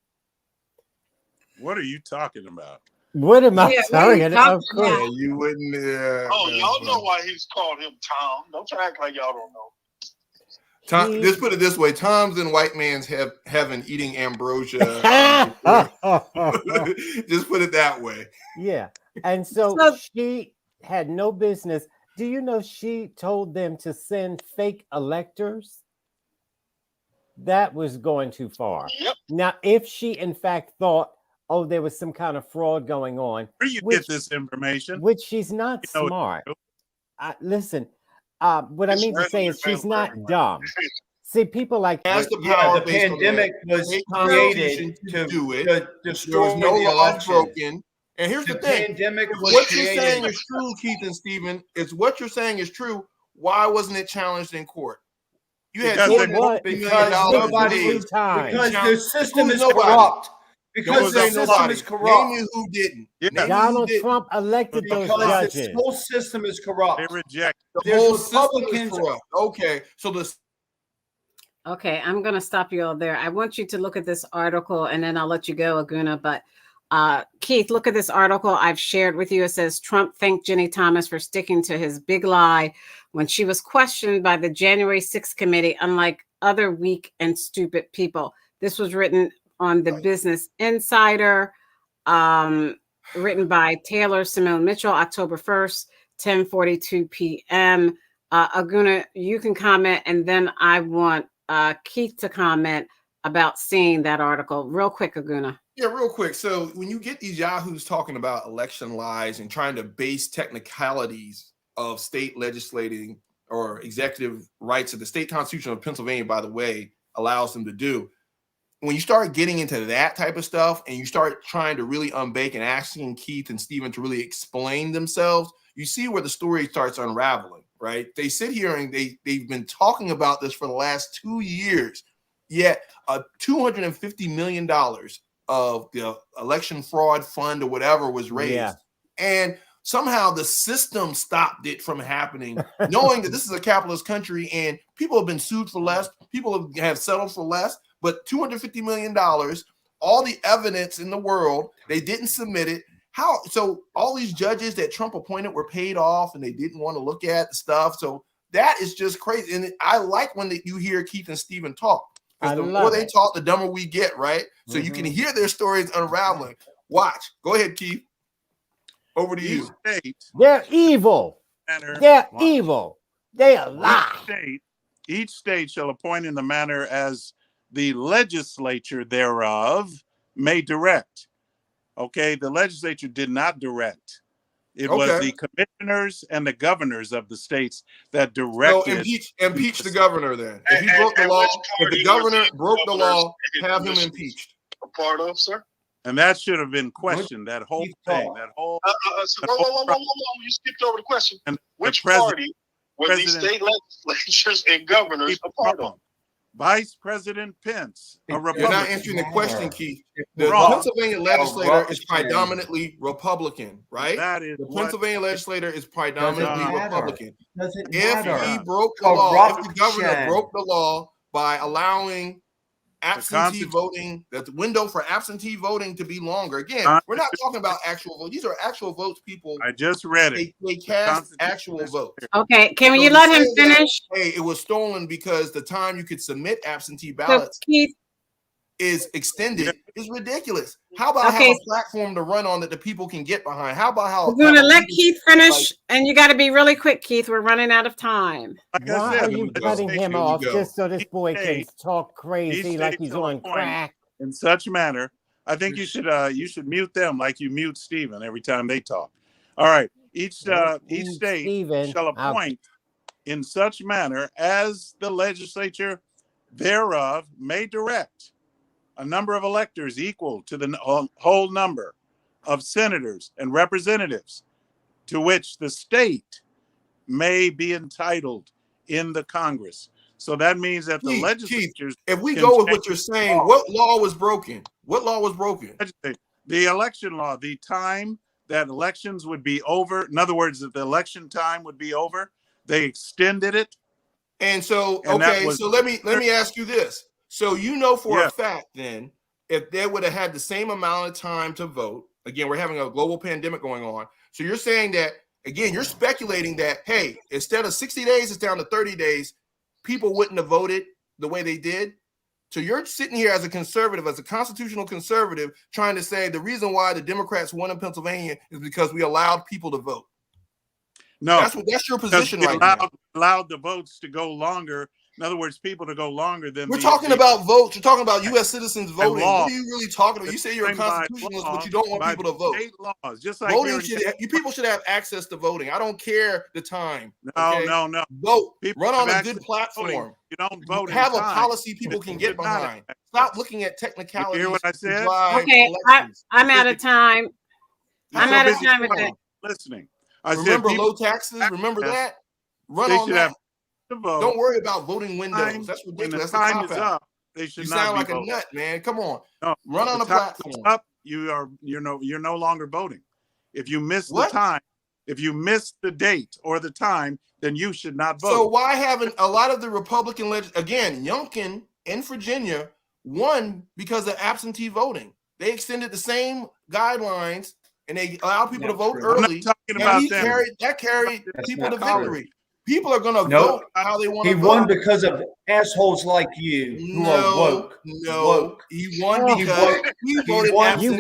What are you talking about? What am I talking about? Yeah, you wouldn't. Y'all know why he's called him Tom. Don't try to act like y'all don't know. Tom, let's put it this way: Tom's in white man's heaven eating ambrosia. Just put it that way. Yeah, and so she had no business. Do you know she told them to send fake electors? That was going too far. Yep. Now, if she in fact thought, oh, there was some kind of fraud going on. Where do you get this information? Which she's not smart. Listen, what I mean to say is she's not dumb. See, people like the pandemic was created to do it. There was no laws broken. And here's the thing: pandemic was what you're saying is true, Keith and Stephen. It's what you're saying is true. Why wasn't it challenged in court? You had because the system is corrupt. Because the system is corrupt. Name me who didn't. Donald Trump elected those judges. The whole system is corrupt. They reject the whole system is corrupt. Okay, so Okay, I'm going to stop you all there. I want you to look at this article, and then I'll let you go, Aguna. But Keith, look at this article I've shared with you. It says Trump thanked Jenny Thomas for sticking to his big lie when she was questioned by the January 6th committee, unlike other weak and stupid people. This was written on the Business Insider, written by Taylor Simone Mitchell, October 1st, 10:42 p.m. Aguna, you can comment, and then I want Keith to comment about seeing that article. Real quick, Aguna. Yeah, real quick. So when you get these yahoos talking about election lies and trying to base technicalities of state legislating or executive rights that the state constitution of Pennsylvania, by the way, allows them to do, when you start getting into that type of stuff and you start trying to really unbake and asking Keith and Stephen to really explain themselves, you see where the story starts unraveling, right? They sit here and they've been talking about this for the last 2 years, yet $250 million of the election fraud fund or whatever was raised. Yeah. And somehow the system stopped it from happening, knowing that this is a capitalist country and people have been sued for less, people have settled for less, but $250 million, all the evidence in the world, they didn't submit it. How? So all these judges that Trump appointed were paid off and they didn't want to look at the stuff. So that is just crazy. And I like when you hear Keith and Stephen talk. Because the more they talk, the dumber we get, right? So you can hear their stories unraveling. Watch. Go ahead, Keith. Over to you. They're evil. They're evil. They are lies. Each state shall appoint in the manner as the legislature thereof may direct. Okay, the legislature did not direct It was the commissioners and the governors of the states that directed. So impeach the governor then. If he broke the law, if the governor broke the law, have him impeached. A part of, sir. And that should have been questioned. That whole thing. That whole. Whoa! You skipped over the question. And which party were these state legislatures and governors a part of? Vice President Pence, a Republican. You're not answering the question, Keith. The Pennsylvania legislator is predominantly Republican, right? That is the Pennsylvania legislator is predominantly Republican. If he broke the law, if the governor broke the law by allowing absentee voting, that the window for absentee voting to be longer. Again, we're not talking about actual votes. These are actual votes, people. I just read it. They cast actual votes. Okay, can you let him finish? Hey, it was stolen because the time you could submit absentee ballots is extended is ridiculous. How about have a platform to run on that the people can get behind? How about how we're gonna let Keith finish, and you got to be really quick, Keith. We're running out of time. Why are you cutting him off just so this boy can talk crazy like he's on crack? In such manner, I think you should mute them like you mute Stephen every time they talk. All right, each state shall appoint in such manner as the legislature thereof may direct a number of electors equal to the whole number of senators and representatives to which the state may be entitled in the Congress. So that means that the legislatures. If we go with what you're saying, what law was broken? What law was broken? The election law, the time that elections would be over. In other words, that the election time would be over. They extended it. And so, so let me ask you this. So you know for a fact then, if they would have had the same amount of time to vote, again, we're having a global pandemic going on. So you're saying that, again, you're speculating that, hey, instead of 60 days, it's down to 30 days, people wouldn't have voted the way they did. So you're sitting here as a conservative, as a constitutional conservative, trying to say the reason why the Democrats won in Pennsylvania is because we allowed people to vote. No, that's your position right now. Allowed the votes to go longer. In other words, people to go longer than. We're talking about votes. You're talking about U.S. citizens voting. What are you really talking about? You say you're a constitutionalist, but you don't want people to vote. State laws, just like voting people should have access to voting. I don't care the time. No. Vote. Run on a good platform. You don't vote. Have a policy people can get behind. Stop looking at technicalities. You hear what I said? Okay, I'm out of time. I'm out of time with that. Listening. Remember low taxes. Remember that. Run on that. Don't worry about voting windows. That's ridiculous. When the time is up, they should not sound like voting. a nut, man. Come on. No, run on the platform. Up, you're no longer voting. If you miss the time, if you miss the date or the time, then you should not vote. So why haven't a lot of the Republican again, Youngkin in Virginia won because of absentee voting? They extended the same guidelines and they allowed people to vote early. That carried people to victory. People are going to vote how they want to vote. He won because of assholes like you who are woke. Woke. He won because he voted absentee.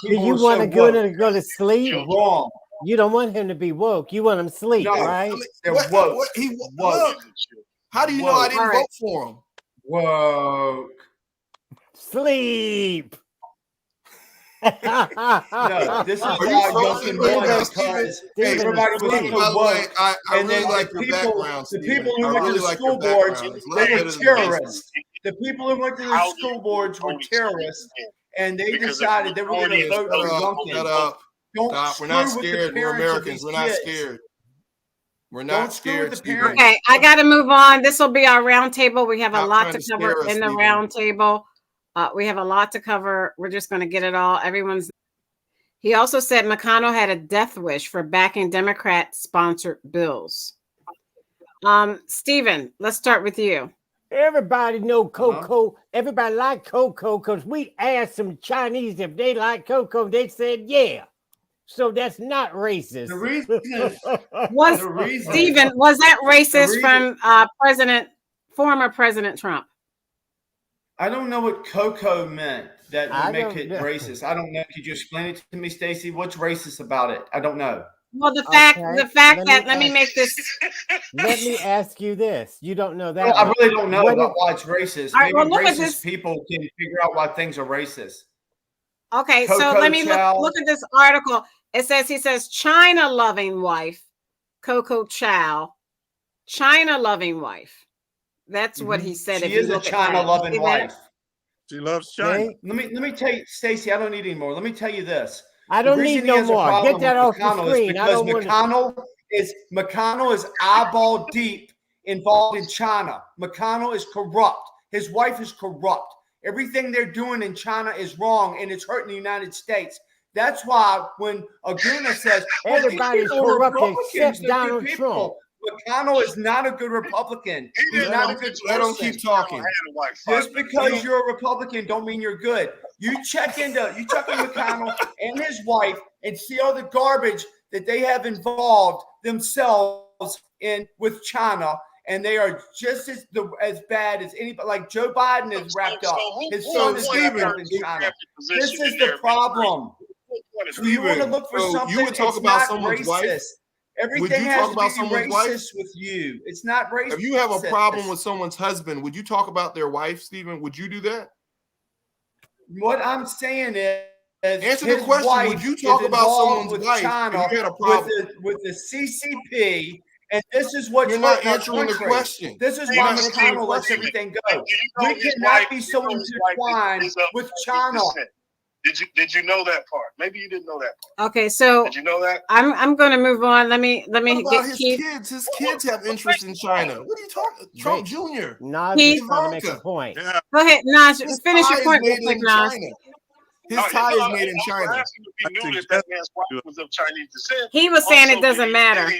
You want to go to sleep? You're wrong. You don't want him to be woke. You want him to sleep, right? I mean, they're woke. Woke. How do you know I didn't vote for him? Woke. Sleep. No, this is why Youngkin won because everybody was so woke. I really like the background. The people who went to the school boards, they were terrorists. The people who went to the school boards were terrorists, and they decided they were going to vote for Youngkin. Stop. We're not scared. We're Americans. We're not scared. We're not scared. Okay, I got to move on. This will be our roundtable. We have a lot to cover in the roundtable. We have a lot to cover. We're just going to get it all. He also said McConnell had a death wish for backing Democrat-sponsored bills. Stephen, let's start with you. Everybody know cocoa. Everybody like cocoa because we asked some Chinese if they like cocoa. They said, yeah. So that's not racist. The reason Stephen, was that racist from former President Trump? I don't know what cocoa meant that would make it racist. I don't know. Could you explain it to me, Stacey? What's racist about it? I don't know. Well, the fact that let me make this. Let me ask you this. You don't know that. Well, I really don't know about why it's racist. Maybe racist people can figure out why things are racist. Okay, Coco so let me Chow. look at this article. It says he says China loving wife, Coco Chow, China loving wife. That's what he said. She if you is a look at China that. loving See that? wife. She loves China. See? Let me tell you, Stacey, I don't need any more. Let me tell you this. I The don't reason need he no has a more. problem Get that with off the McConnell is screen. I because don't want McConnell is eyeball deep involved in China. McConnell is corrupt. His wife is corrupt. Everything they're doing in China is wrong, and it's hurting the United States. That's why when Aguna says, well, these Everybody's people are corrupt Republicans, except they're good Donald people. Trump. McConnell is not a good Republican. He's not a good Let him person. keep talking. Just because you're a Republican don't mean you're good. You check into McConnell and his wife and see all the garbage that they have involved themselves in with China, and they are just as bad as anybody. Like Joe Biden is wrapped up. His son is wrapped up in China. This is the problem. So you want to look for something. You would talk it's about not someone's racist. wife? Everything you has talk to about be someone's racist wife? with you. It's not racist. If you have a problem with someone's husband, would you talk about their wife, Stephen? Would you do that? What I'm saying is, answer the question. Would you talk about someone's wife China if you had a problem with the CCP? And this is what's You're not hurting our answering the country. question. This is You're why not answering the McConnell lets question. everything go. We cannot be so intertwined with China. Did you know that part? Maybe you didn't know that part. Okay, so did you know that? I'm going to move on. Let me What about get his Keith. kids? His kids have interest in China. What are you talking? Trump Jr. Naj Keith. is trying to make a point. Yeah. Go ahead, Naj. His Finish tie your is point real made quick, in Naj. China. His tie is made in China. Asking if he knew that man's wife was of Chinese descent. He was saying Also, it doesn't matter.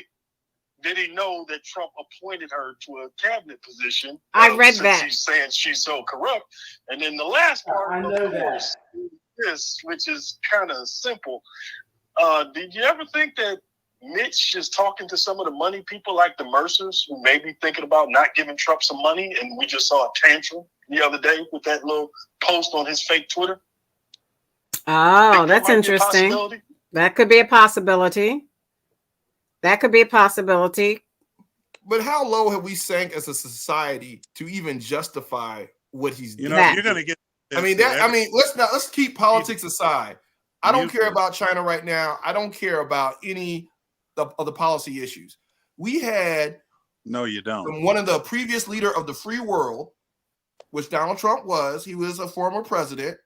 Did he know that Trump appointed her to a cabinet position? I read since that. He's saying she's so corrupt. And then the last part, I know of course, this, which is kind of simple. Did you ever think that Mitch is talking to some of the money people like the Mercers who may be thinking about not giving Trump some money? And we just saw a tantrum the other day with that little post on his fake Twitter. Oh, that's interesting. That could be a possibility. That could be a possibility. But how low have we sank as a society to even justify what he's doing? You know, you're going to get. Let's keep politics aside. I don't care about China right now. I don't care about any of the policy issues. We had no, you don't. From one of the previous leader of the free world, which Donald Trump was. He was a former president.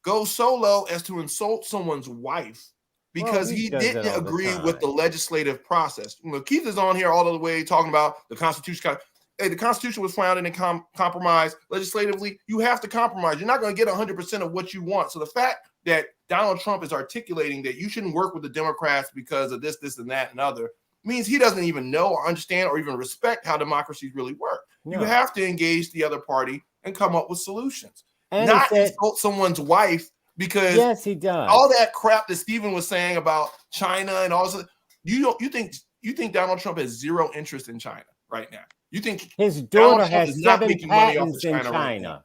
Go so low as to insult someone's wife because he didn't agree with the legislative process. Keith is on here all the way talking about the Constitution. Hey, the Constitution was founded in compromise. Legislatively, you have to compromise. You're not going to get 100% of what you want. So the fact that Donald Trump is articulating that you shouldn't work with the Democrats because of this, and that, and other means he doesn't even know or understand or even respect how democracies really work. No. You have to engage the other party and come up with solutions, and not insult someone's wife because he does. All that crap that Stephen was saying about China and all this. You think Donald Trump has zero interest in China right now? You think his daughter has 7 patents in China?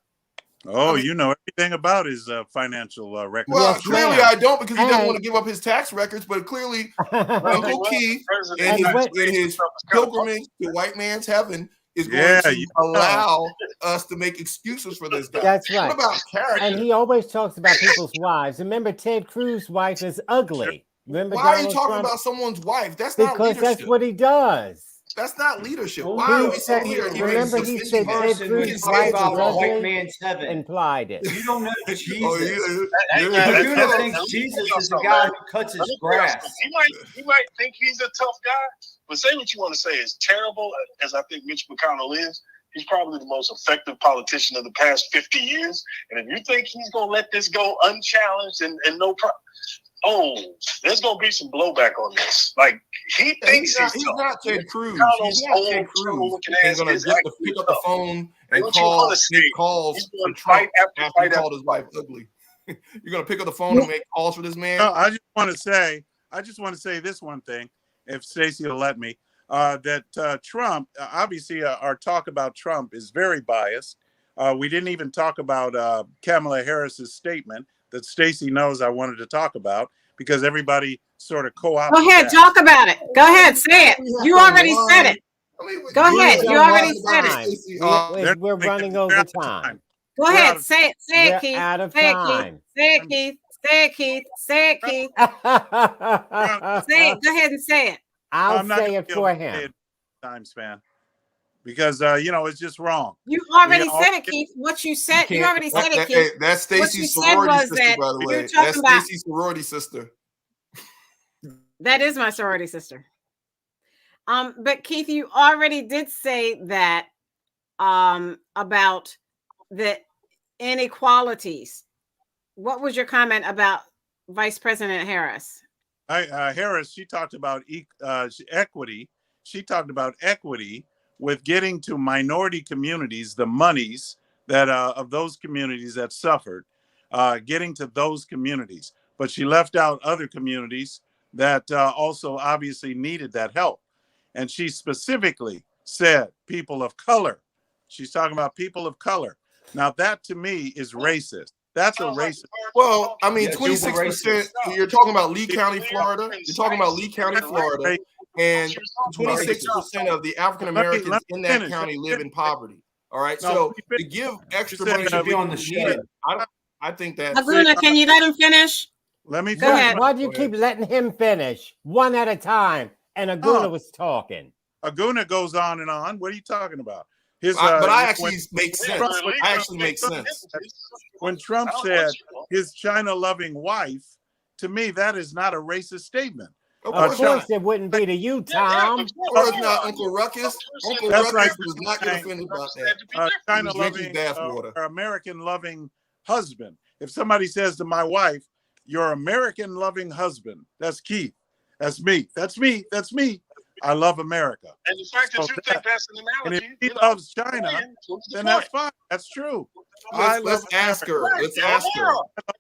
Right, oh, you know everything about his financial records. Well, clearly I don't because he doesn't want to give up his tax records. But clearly, Uncle Keith and his pilgrimage to white man's heaven is going to allow us to make excuses for this guy. That's right. What about character? And he always talks about people's wives. Remember, Ted Cruz's wife is ugly. Remember, why are you talking about someone's wife? That's not leadership. Because that's what he does. That's not leadership. Why are we sitting here? Remember, he said Ted Cruz's wife was white man's heaven. Implied it. You don't know Jesus. Aguna thinks Jesus is the guy who cuts his grass. He might think he's a tough guy, but say what you want to say is terrible, as I think Mitch McConnell is. He's probably the most effective politician of the past 50 years. And if you think he's going to let this go unchallenged and no problem, there's going to be some blowback on this. Like, he thinks he's not Ted Cruz. He's not Ted Cruz. He's going to pick up the phone and make calls for Trump after he called his wife ugly. You're going to pick up the phone and make calls for this man? No, I just want to say this one thing, if Stacey will let me, that Trump, obviously our talk about Trump is very biased. We didn't even talk about Kamala Harris's statement that Stacey knows I wanted to talk about because everybody sort of co-opted. Go ahead, talk about it. Go ahead, say it. You already said it. Go ahead. You already said it. We're running over time. Go ahead, say it. Say it, Keith. Out of time. Say it, Keith. Say it, Keith. Say it, Keith. Say it. Go ahead and say it. I'll say it for him. Time span. Because it's just wrong. You already said it, Keith. What you said, you already said it, Keith. That's Stacy's sorority sister, by the way. That's Stacy's sorority sister. That is my sorority sister. But Keith, you already did say that about the inequalities. What was your comment about Vice President Harris? Harris, she talked about equity. She talked about equity with getting to minority communities, the monies that of those communities that suffered, getting to those communities. But she left out other communities that also obviously needed that help. And she specifically said people of color. She's talking about people of color. Now that to me is racist. That's a racist. Well, I mean, 26%. You're talking about Lee County, Florida. You're talking about Lee County, Florida. And 26% of the African Americans in that county live in poverty. All right. So to give extra money to be on the show, I think that. Aguna, can you let him finish? Let me go ahead. Why do you keep letting him finish one at a time? And Aguna was talking. Aguna goes on and on. What are you talking about? But I actually make sense. I actually make sense. When Trump said his China-loving wife, to me, that is not a racist statement. Of course it wouldn't be to you, Tom. Of course not, Uncle Ruckus. Uncle Ruckus was not going to finish about that. China-loving or American-loving husband. If somebody says to my wife, your American-loving husband, that's Keith. That's me. That's me. That's me. I love America. And the fact that you think that's an analogy. And if he loves China, then that's fine. That's true. Let's ask her. Let's ask her.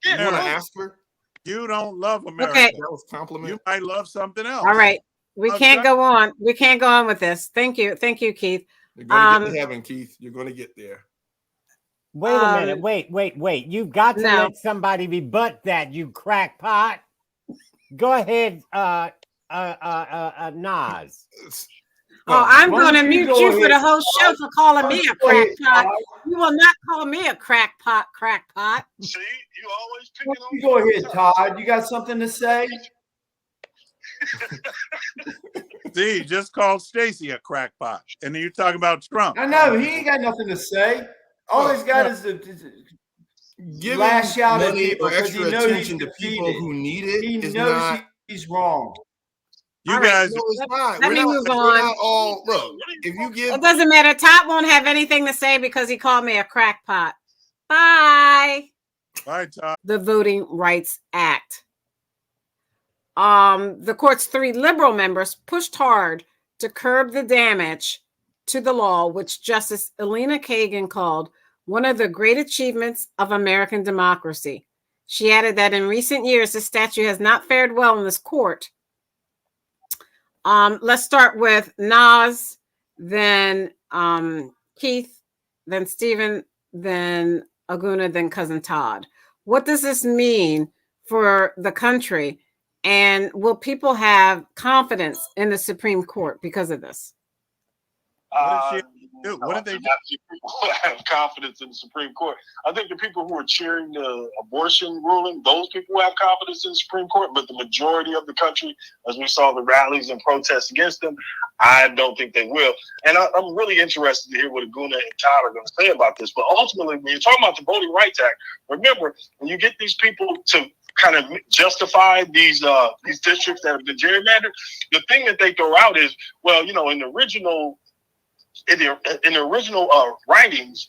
You want to ask her? You don't love America. Okay. That was a compliment. You might love something else. All right. We can't go on. We can't go on with this. Thank you. Thank you, Keith. You're going to get to heaven, Keith. You're going to get there. Wait a minute. Wait. You've got to let somebody rebut that, you crackpot. Go ahead, Nas. I'm going to mute you for the whole show for calling me a crackpot. You will not call me a crackpot. See, you always picking on. You go ahead, Todd. You got something to say? See, just called Stacy a crackpot, and then you're talking about Trump. I know he ain't got nothing to say. All he's got is to lash out at people or extra attention to people who need it. He knows he's wrong. You guys, let me move on. Look, if you give, it doesn't matter. Todd won't have anything to say because he called me a crackpot. Bye. Bye, Todd. The Voting Rights Act. The court's 3 liberal members pushed hard to curb the damage to the law, which Justice Elena Kagan called one of the great achievements of American democracy. She added that in recent years, the statute has not fared well in this court. Let's start with Nas, then Keith, then Stephen, then Aguna, then Cousin Todd. What does this mean for the country? And will people have confidence in the Supreme Court because of this? What did they do? People have confidence in the Supreme Court. I think the people who are cheering the abortion ruling, those people have confidence in the Supreme Court, but the majority of the country, as we saw the rallies and protests against them, I don't think they will. And I'm really interested to hear what Aguna and Todd are going to say about this. But ultimately, when you're talking about the Voting Rights Act, remember, when you get these people to kind of justify these districts that have been gerrymandered, the thing that they throw out is, well, in the original writings,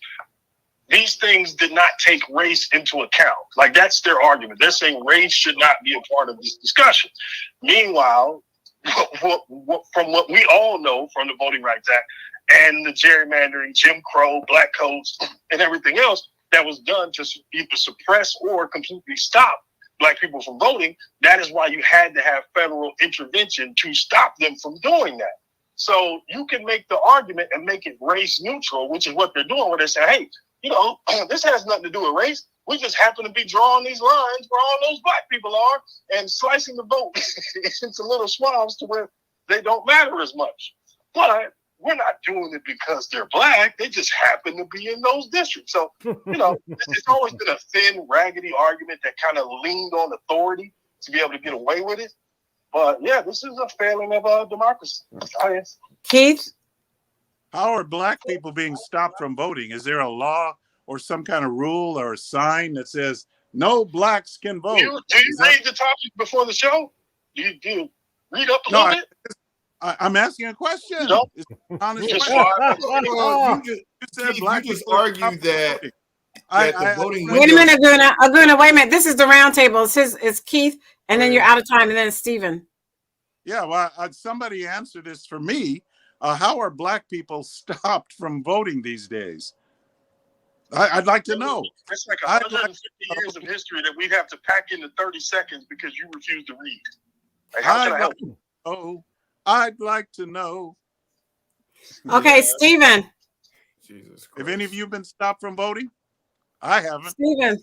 these things did not take race into account. Like, that's their argument. They're saying race should not be a part of this discussion. Meanwhile, from what we all know from the Voting Rights Act and the gerrymandering, Jim Crow, black codes, and everything else that was done to either suppress or completely stop black people from voting, that is why you had to have federal intervention to stop them from doing that. So you can make the argument and make it race neutral, which is what they're doing, where they say, hey, this has nothing to do with race. We just happen to be drawing these lines where all those black people are and slicing the vote into little swabs to where they don't matter as much. But we're not doing it because they're black. They just happen to be in those districts. So, it's always been a thin, raggedy argument that kind of leaned on authority to be able to get away with it. But yeah, this is a failing of democracy. Keith? How are black people being stopped from voting? Is there a law or some kind of rule or a sign that says no blacks can vote? Do you read the topic before the show? Do you read up a little bit? I'm asking a question. No. It's an honest Just question. You just argue that the voting Wait a minute, Aguna, wait a minute. This is the roundtable. It's Keith, and then you're out of time, and then it's Stephen. Yeah, well, somebody answer this for me. How are black people stopped from voting these days? I'd like to know. It's like 150 years of history that we'd have to pack into 30 seconds because you refuse to read. Like, how can I help you? Oh, I'd like to know. Okay, Stephen. Jesus Christ. Have any of you been stopped from voting? I haven't. Stephen.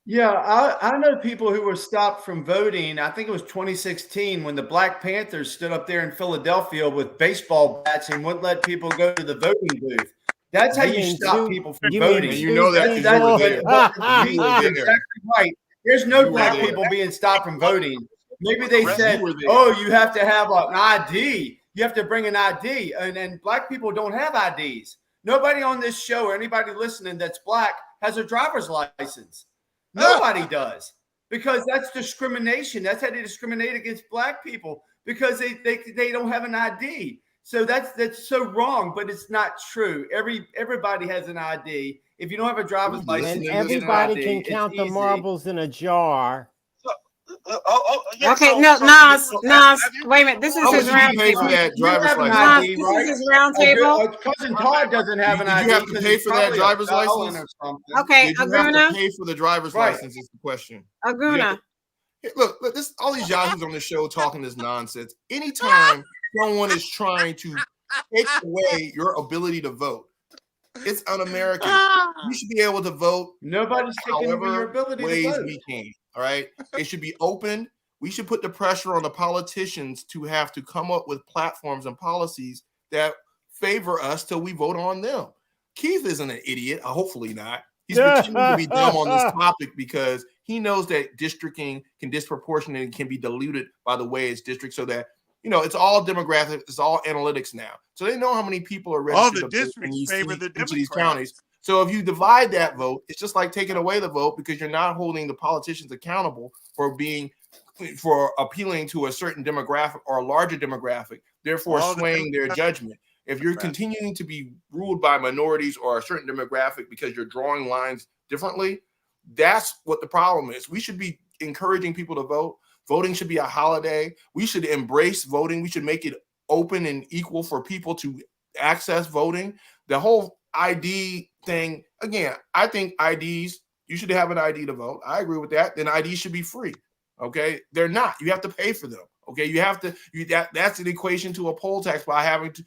Yeah, I know people who were stopped from voting. I think it was 2016 when the Black Panthers stood up there in Philadelphia with baseball bats and wouldn't let people go to the voting booth. That's how you stop people from voting. And you know that because you were there. You were there. Exactly right. There's no black people being stopped from voting. Maybe they said, "Oh, you have to have an ID. You have to bring an ID," and black people don't have IDs. Nobody on this show or anybody listening that's black has a driver's license. Nobody does, because that's discrimination. That's how they discriminate against black people, because they don't have an ID. So that's so wrong, but it's not true. Everybody has an ID. If you don't have a driver's license, and everybody can count the marbles in a jar. Okay, Nas, wait a minute. This is his roundtable. This is his roundtable. Cousin Todd doesn't have an ID. You have to pay for that driver's license. Okay, Did you have to pay for the driver's license? Is the question. Aguna. Look, all these yahoos on the show talking this nonsense. Anytime someone is trying to take away your ability to vote, it's un-American. You should be able to vote. Nobody's taking away your ability to vote. We can. All right. It should be open. We should put the pressure on the politicians to have to come up with platforms and policies that favor us till we vote on them. Keith isn't an idiot. Hopefully not. He's pretending to be dumb on this topic because he knows that districting can disproportionate and can be diluted by the way it's district, so that it's all demographic, it's all analytics now. So they know how many people are registered. All the districts favor the Democrats. These counties. So if you divide that vote, it's just like taking away the vote, because you're not holding the politicians accountable for appealing to a certain demographic or a larger demographic, therefore swaying their judgment. If you're continuing to be ruled by minorities or a certain demographic because you're drawing lines differently, that's what the problem is. We should be encouraging people to vote. Voting should be a holiday. We should embrace voting. We should make it open and equal for people to access voting. The whole ID thing, again, I think IDs, you should have an ID to vote. I agree with that. Then IDs should be free. Okay, they're not. You have to pay for them. Okay, you have to. That's an equation to a poll tax by having to.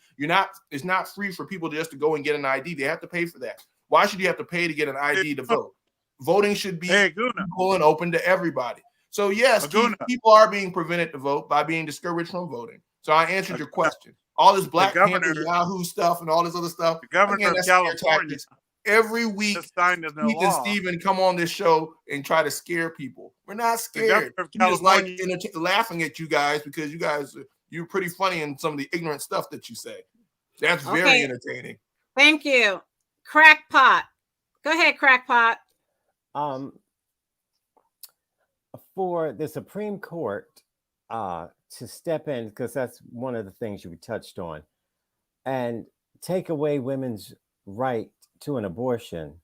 It's not free for people just to go and get an ID. They have to pay for that. Why should you have to pay to get an ID to vote? Voting should be equal and open to everybody. So yes, people are being prevented to vote by being discouraged from voting. So I answered your question. All this Black Panther Yahoo stuff and all this other stuff. The governor of California. Every week, Keith and Stephen come on this show and try to scare people. We're not scared. We just like laughing at you guys because you're pretty funny in some of the ignorant stuff that you say. That's very entertaining. Thank you. Crackpot. Go ahead, Crackpot. For the Supreme Court to step in, because that's one of the things you touched on, and take away women's right to an abortion.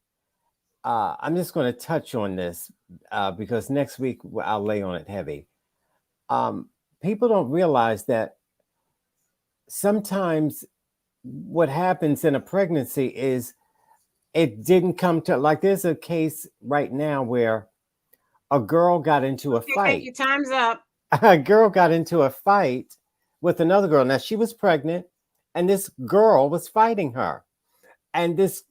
I'm just going to touch on this because next week I'll lay on it heavy. People don't realize that sometimes what happens in a pregnancy is it didn't come to, like there's a case right now where a girl got into a fight. Your time's up. A girl got into a fight with another girl. Now she was pregnant and this girl was fighting her. And this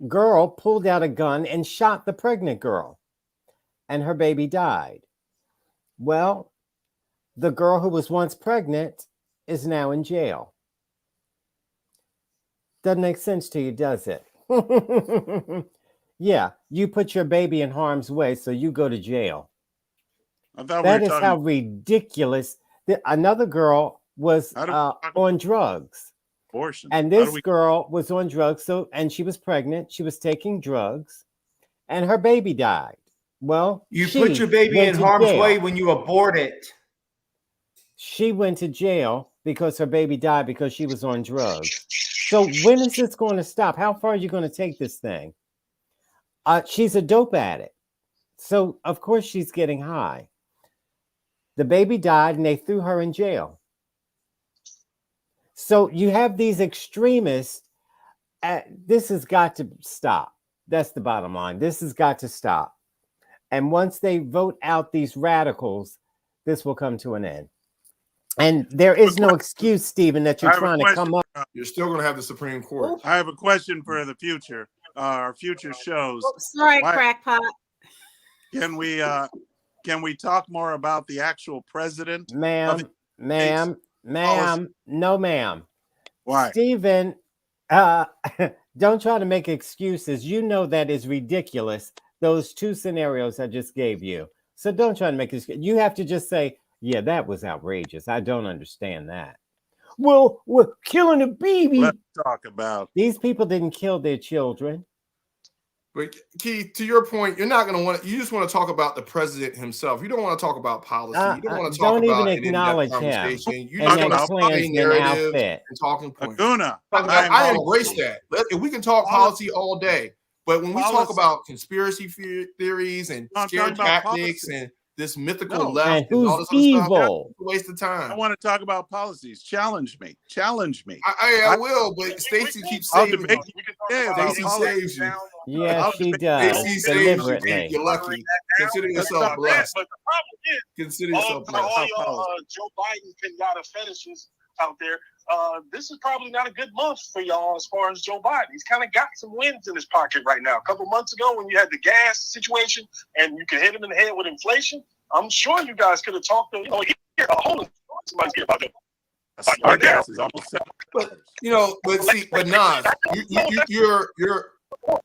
girl pulled out a gun and shot the pregnant girl, and her baby died. Well, the girl who was once pregnant is now in jail. Doesn't make sense to you, does it? Yeah, you put your baby in harm's way, so you go to jail. I thought That we is were how talking. ridiculous. Another girl was How do we talk about on drugs, abortion? and How do this we? girl was on drugs. And she was pregnant. She was taking drugs, and her baby died. Well, You she put your baby went in to harm's jail. way when you abort it. She went to jail because her baby died because she was on drugs. So when is this going to stop? How far are you going to take this thing? She's a dope addict. So of course she's getting high. The baby died and they threw her in jail. So you have these extremists. This has got to stop. That's the bottom line. This has got to stop. And once they vote out these radicals, this will come to an end. And there is no excuse, Stephen, that you're trying to come up. You're still going to have the Supreme Court. I have a question for the future. Our future shows. Sorry, crackpot. Can we talk more about the actual president? Ma'am, no, ma'am. Why? Stephen, don't try to make excuses. You know that is ridiculous. Those two scenarios I just gave you. So don't try to make excuses. You have to just say, yeah, that was outrageous. I don't understand that. Well, we're killing a baby. Let's talk about. These people didn't kill their children. But Keith, to your point, you're not going to want to. You just want to talk about the president himself. You don't want to talk about policy. You don't want to talk about an in-depth conversation. You just want to say narratives and talking points. I embrace that. If we can talk policy all day, but when we talk about conspiracy theories and scare tactics and this mythical left and all this other stuff, that's a waste of time. I want to talk about policies. Challenge me. I will, but Stacey keeps saving you. Stacey saves you. Yeah, she does. Stacey saves you. You're lucky. Consider yourself blessed. But the problem is, consider yourself blessed. all your Joe Biden pinata fetishes out there, this is probably not a good month for y'all as far as Joe Biden. He's kind of got some wins in his pocket right now. A couple months ago when you had the gas situation and you could hit him in the head with inflation, I'm sure you guys could have talked to, a whole somebody's here about that. Our gas is almost $7. But Nas, you're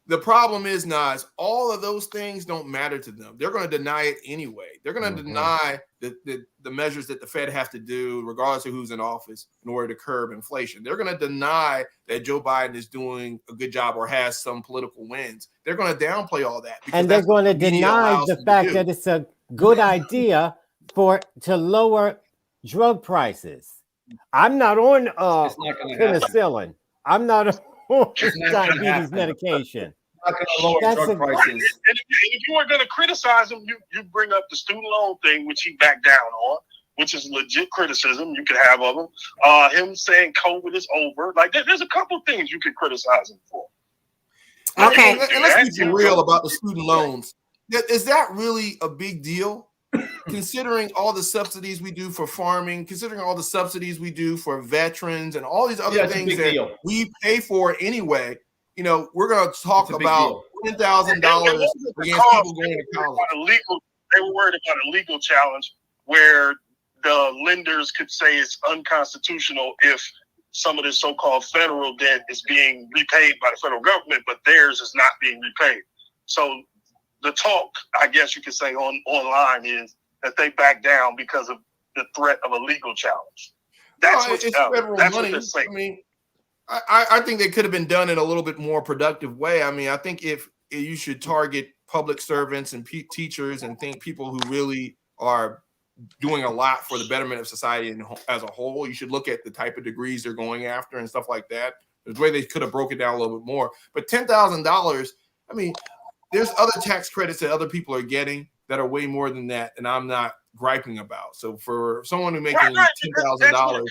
the problem is, Nas, all of those things don't matter to them. They're going to deny it anyway. They're going to deny the measures that the Fed have to do, regardless of who's in office, in order to curb inflation. They're going to deny that Joe Biden is doing a good job or has some political wins. They're going to downplay all that. And they're going to deny the fact that it's a good idea to lower drug prices. I'm not on penicillin. I'm not on diabetes medication. Not going to lower drug prices. And if you were going to criticize him, you bring up the student loan thing, which he backed down on, which is legit criticism you could have of him. Him saying COVID is over. Like, there's a couple things you could criticize him for. Okay. And let's be real about the student loans. Is that really a big deal? Considering all the subsidies we do for farming, considering all the subsidies we do for veterans and all these other things that we pay for anyway, we're going to talk about $10,000 against people going to college. They were worried about a legal challenge where the lenders could say it's unconstitutional if some of this so-called federal debt is being repaid by the federal government, but theirs is not being repaid. So the talk, I guess you could say online, is that they back down because of the threat of a legal challenge. That's it's federal money. I mean, I think they could have been done in a little bit more productive way. I mean, I think if you should target public servants and teachers and people who really are doing a lot for the betterment of society as a whole, you should look at the type of degrees they're going after and stuff like that. There's a way they could have broken down a little bit more. But $10,000, I mean, there's other tax credits that other people are getting that are way more than that, and I'm not griping about. So for someone who's making $10,000,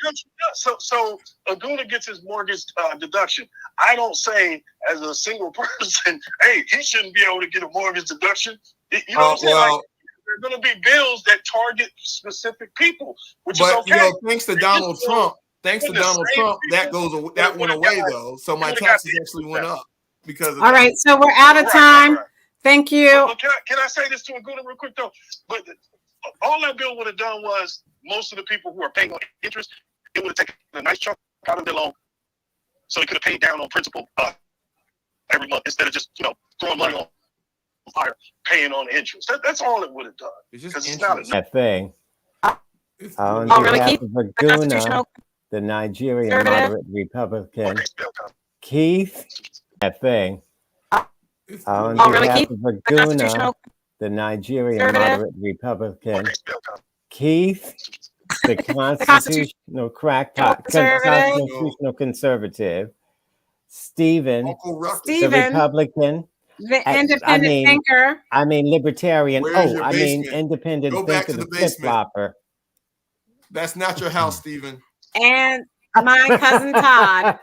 so Aguna gets his mortgage deduction. I don't say as a single person, hey, he shouldn't be able to get a mortgage deduction. You know what I'm saying? Like, there are going to be bills that target specific people, which is okay. Thanks to Donald Trump, that went away though. So my taxes actually went up because of all right, so we're out of time. Right. Thank you. But can I say this to Aguna real quick though? But all that bill would have done was most of the people who are paying interest, it would have taken a nice chunk out of their loan, so he could have paid down on principal every month instead of just throwing money on fire, paying on the interest. That's all it would have done. It's just It's not interest. That thing. On really, behalf Keith? of The Aguna, constitutional the Nigerian conservative? moderate Republican, Okay, spell time. Keith, that thing. On really, behalf Keith? of The Aguna, constitutional the Nigerian conservative? moderate Republican, Okay, spell time. Keith, the constitutional crackpot, conservative? constitutional conservative, Stephen, Uncle Ruckus. the Stephen, Republican, the I independent mean, thinker. libertarian. Where's your I mean, basement? independent Go back thinker, to the the flip basement. flopper. That's not your house, Stephen. And my cousin Todd.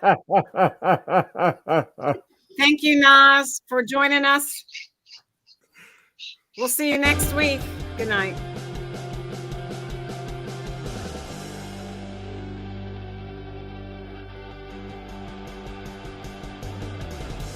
Thank you, Nas, for joining us. We'll see you next week. Good night.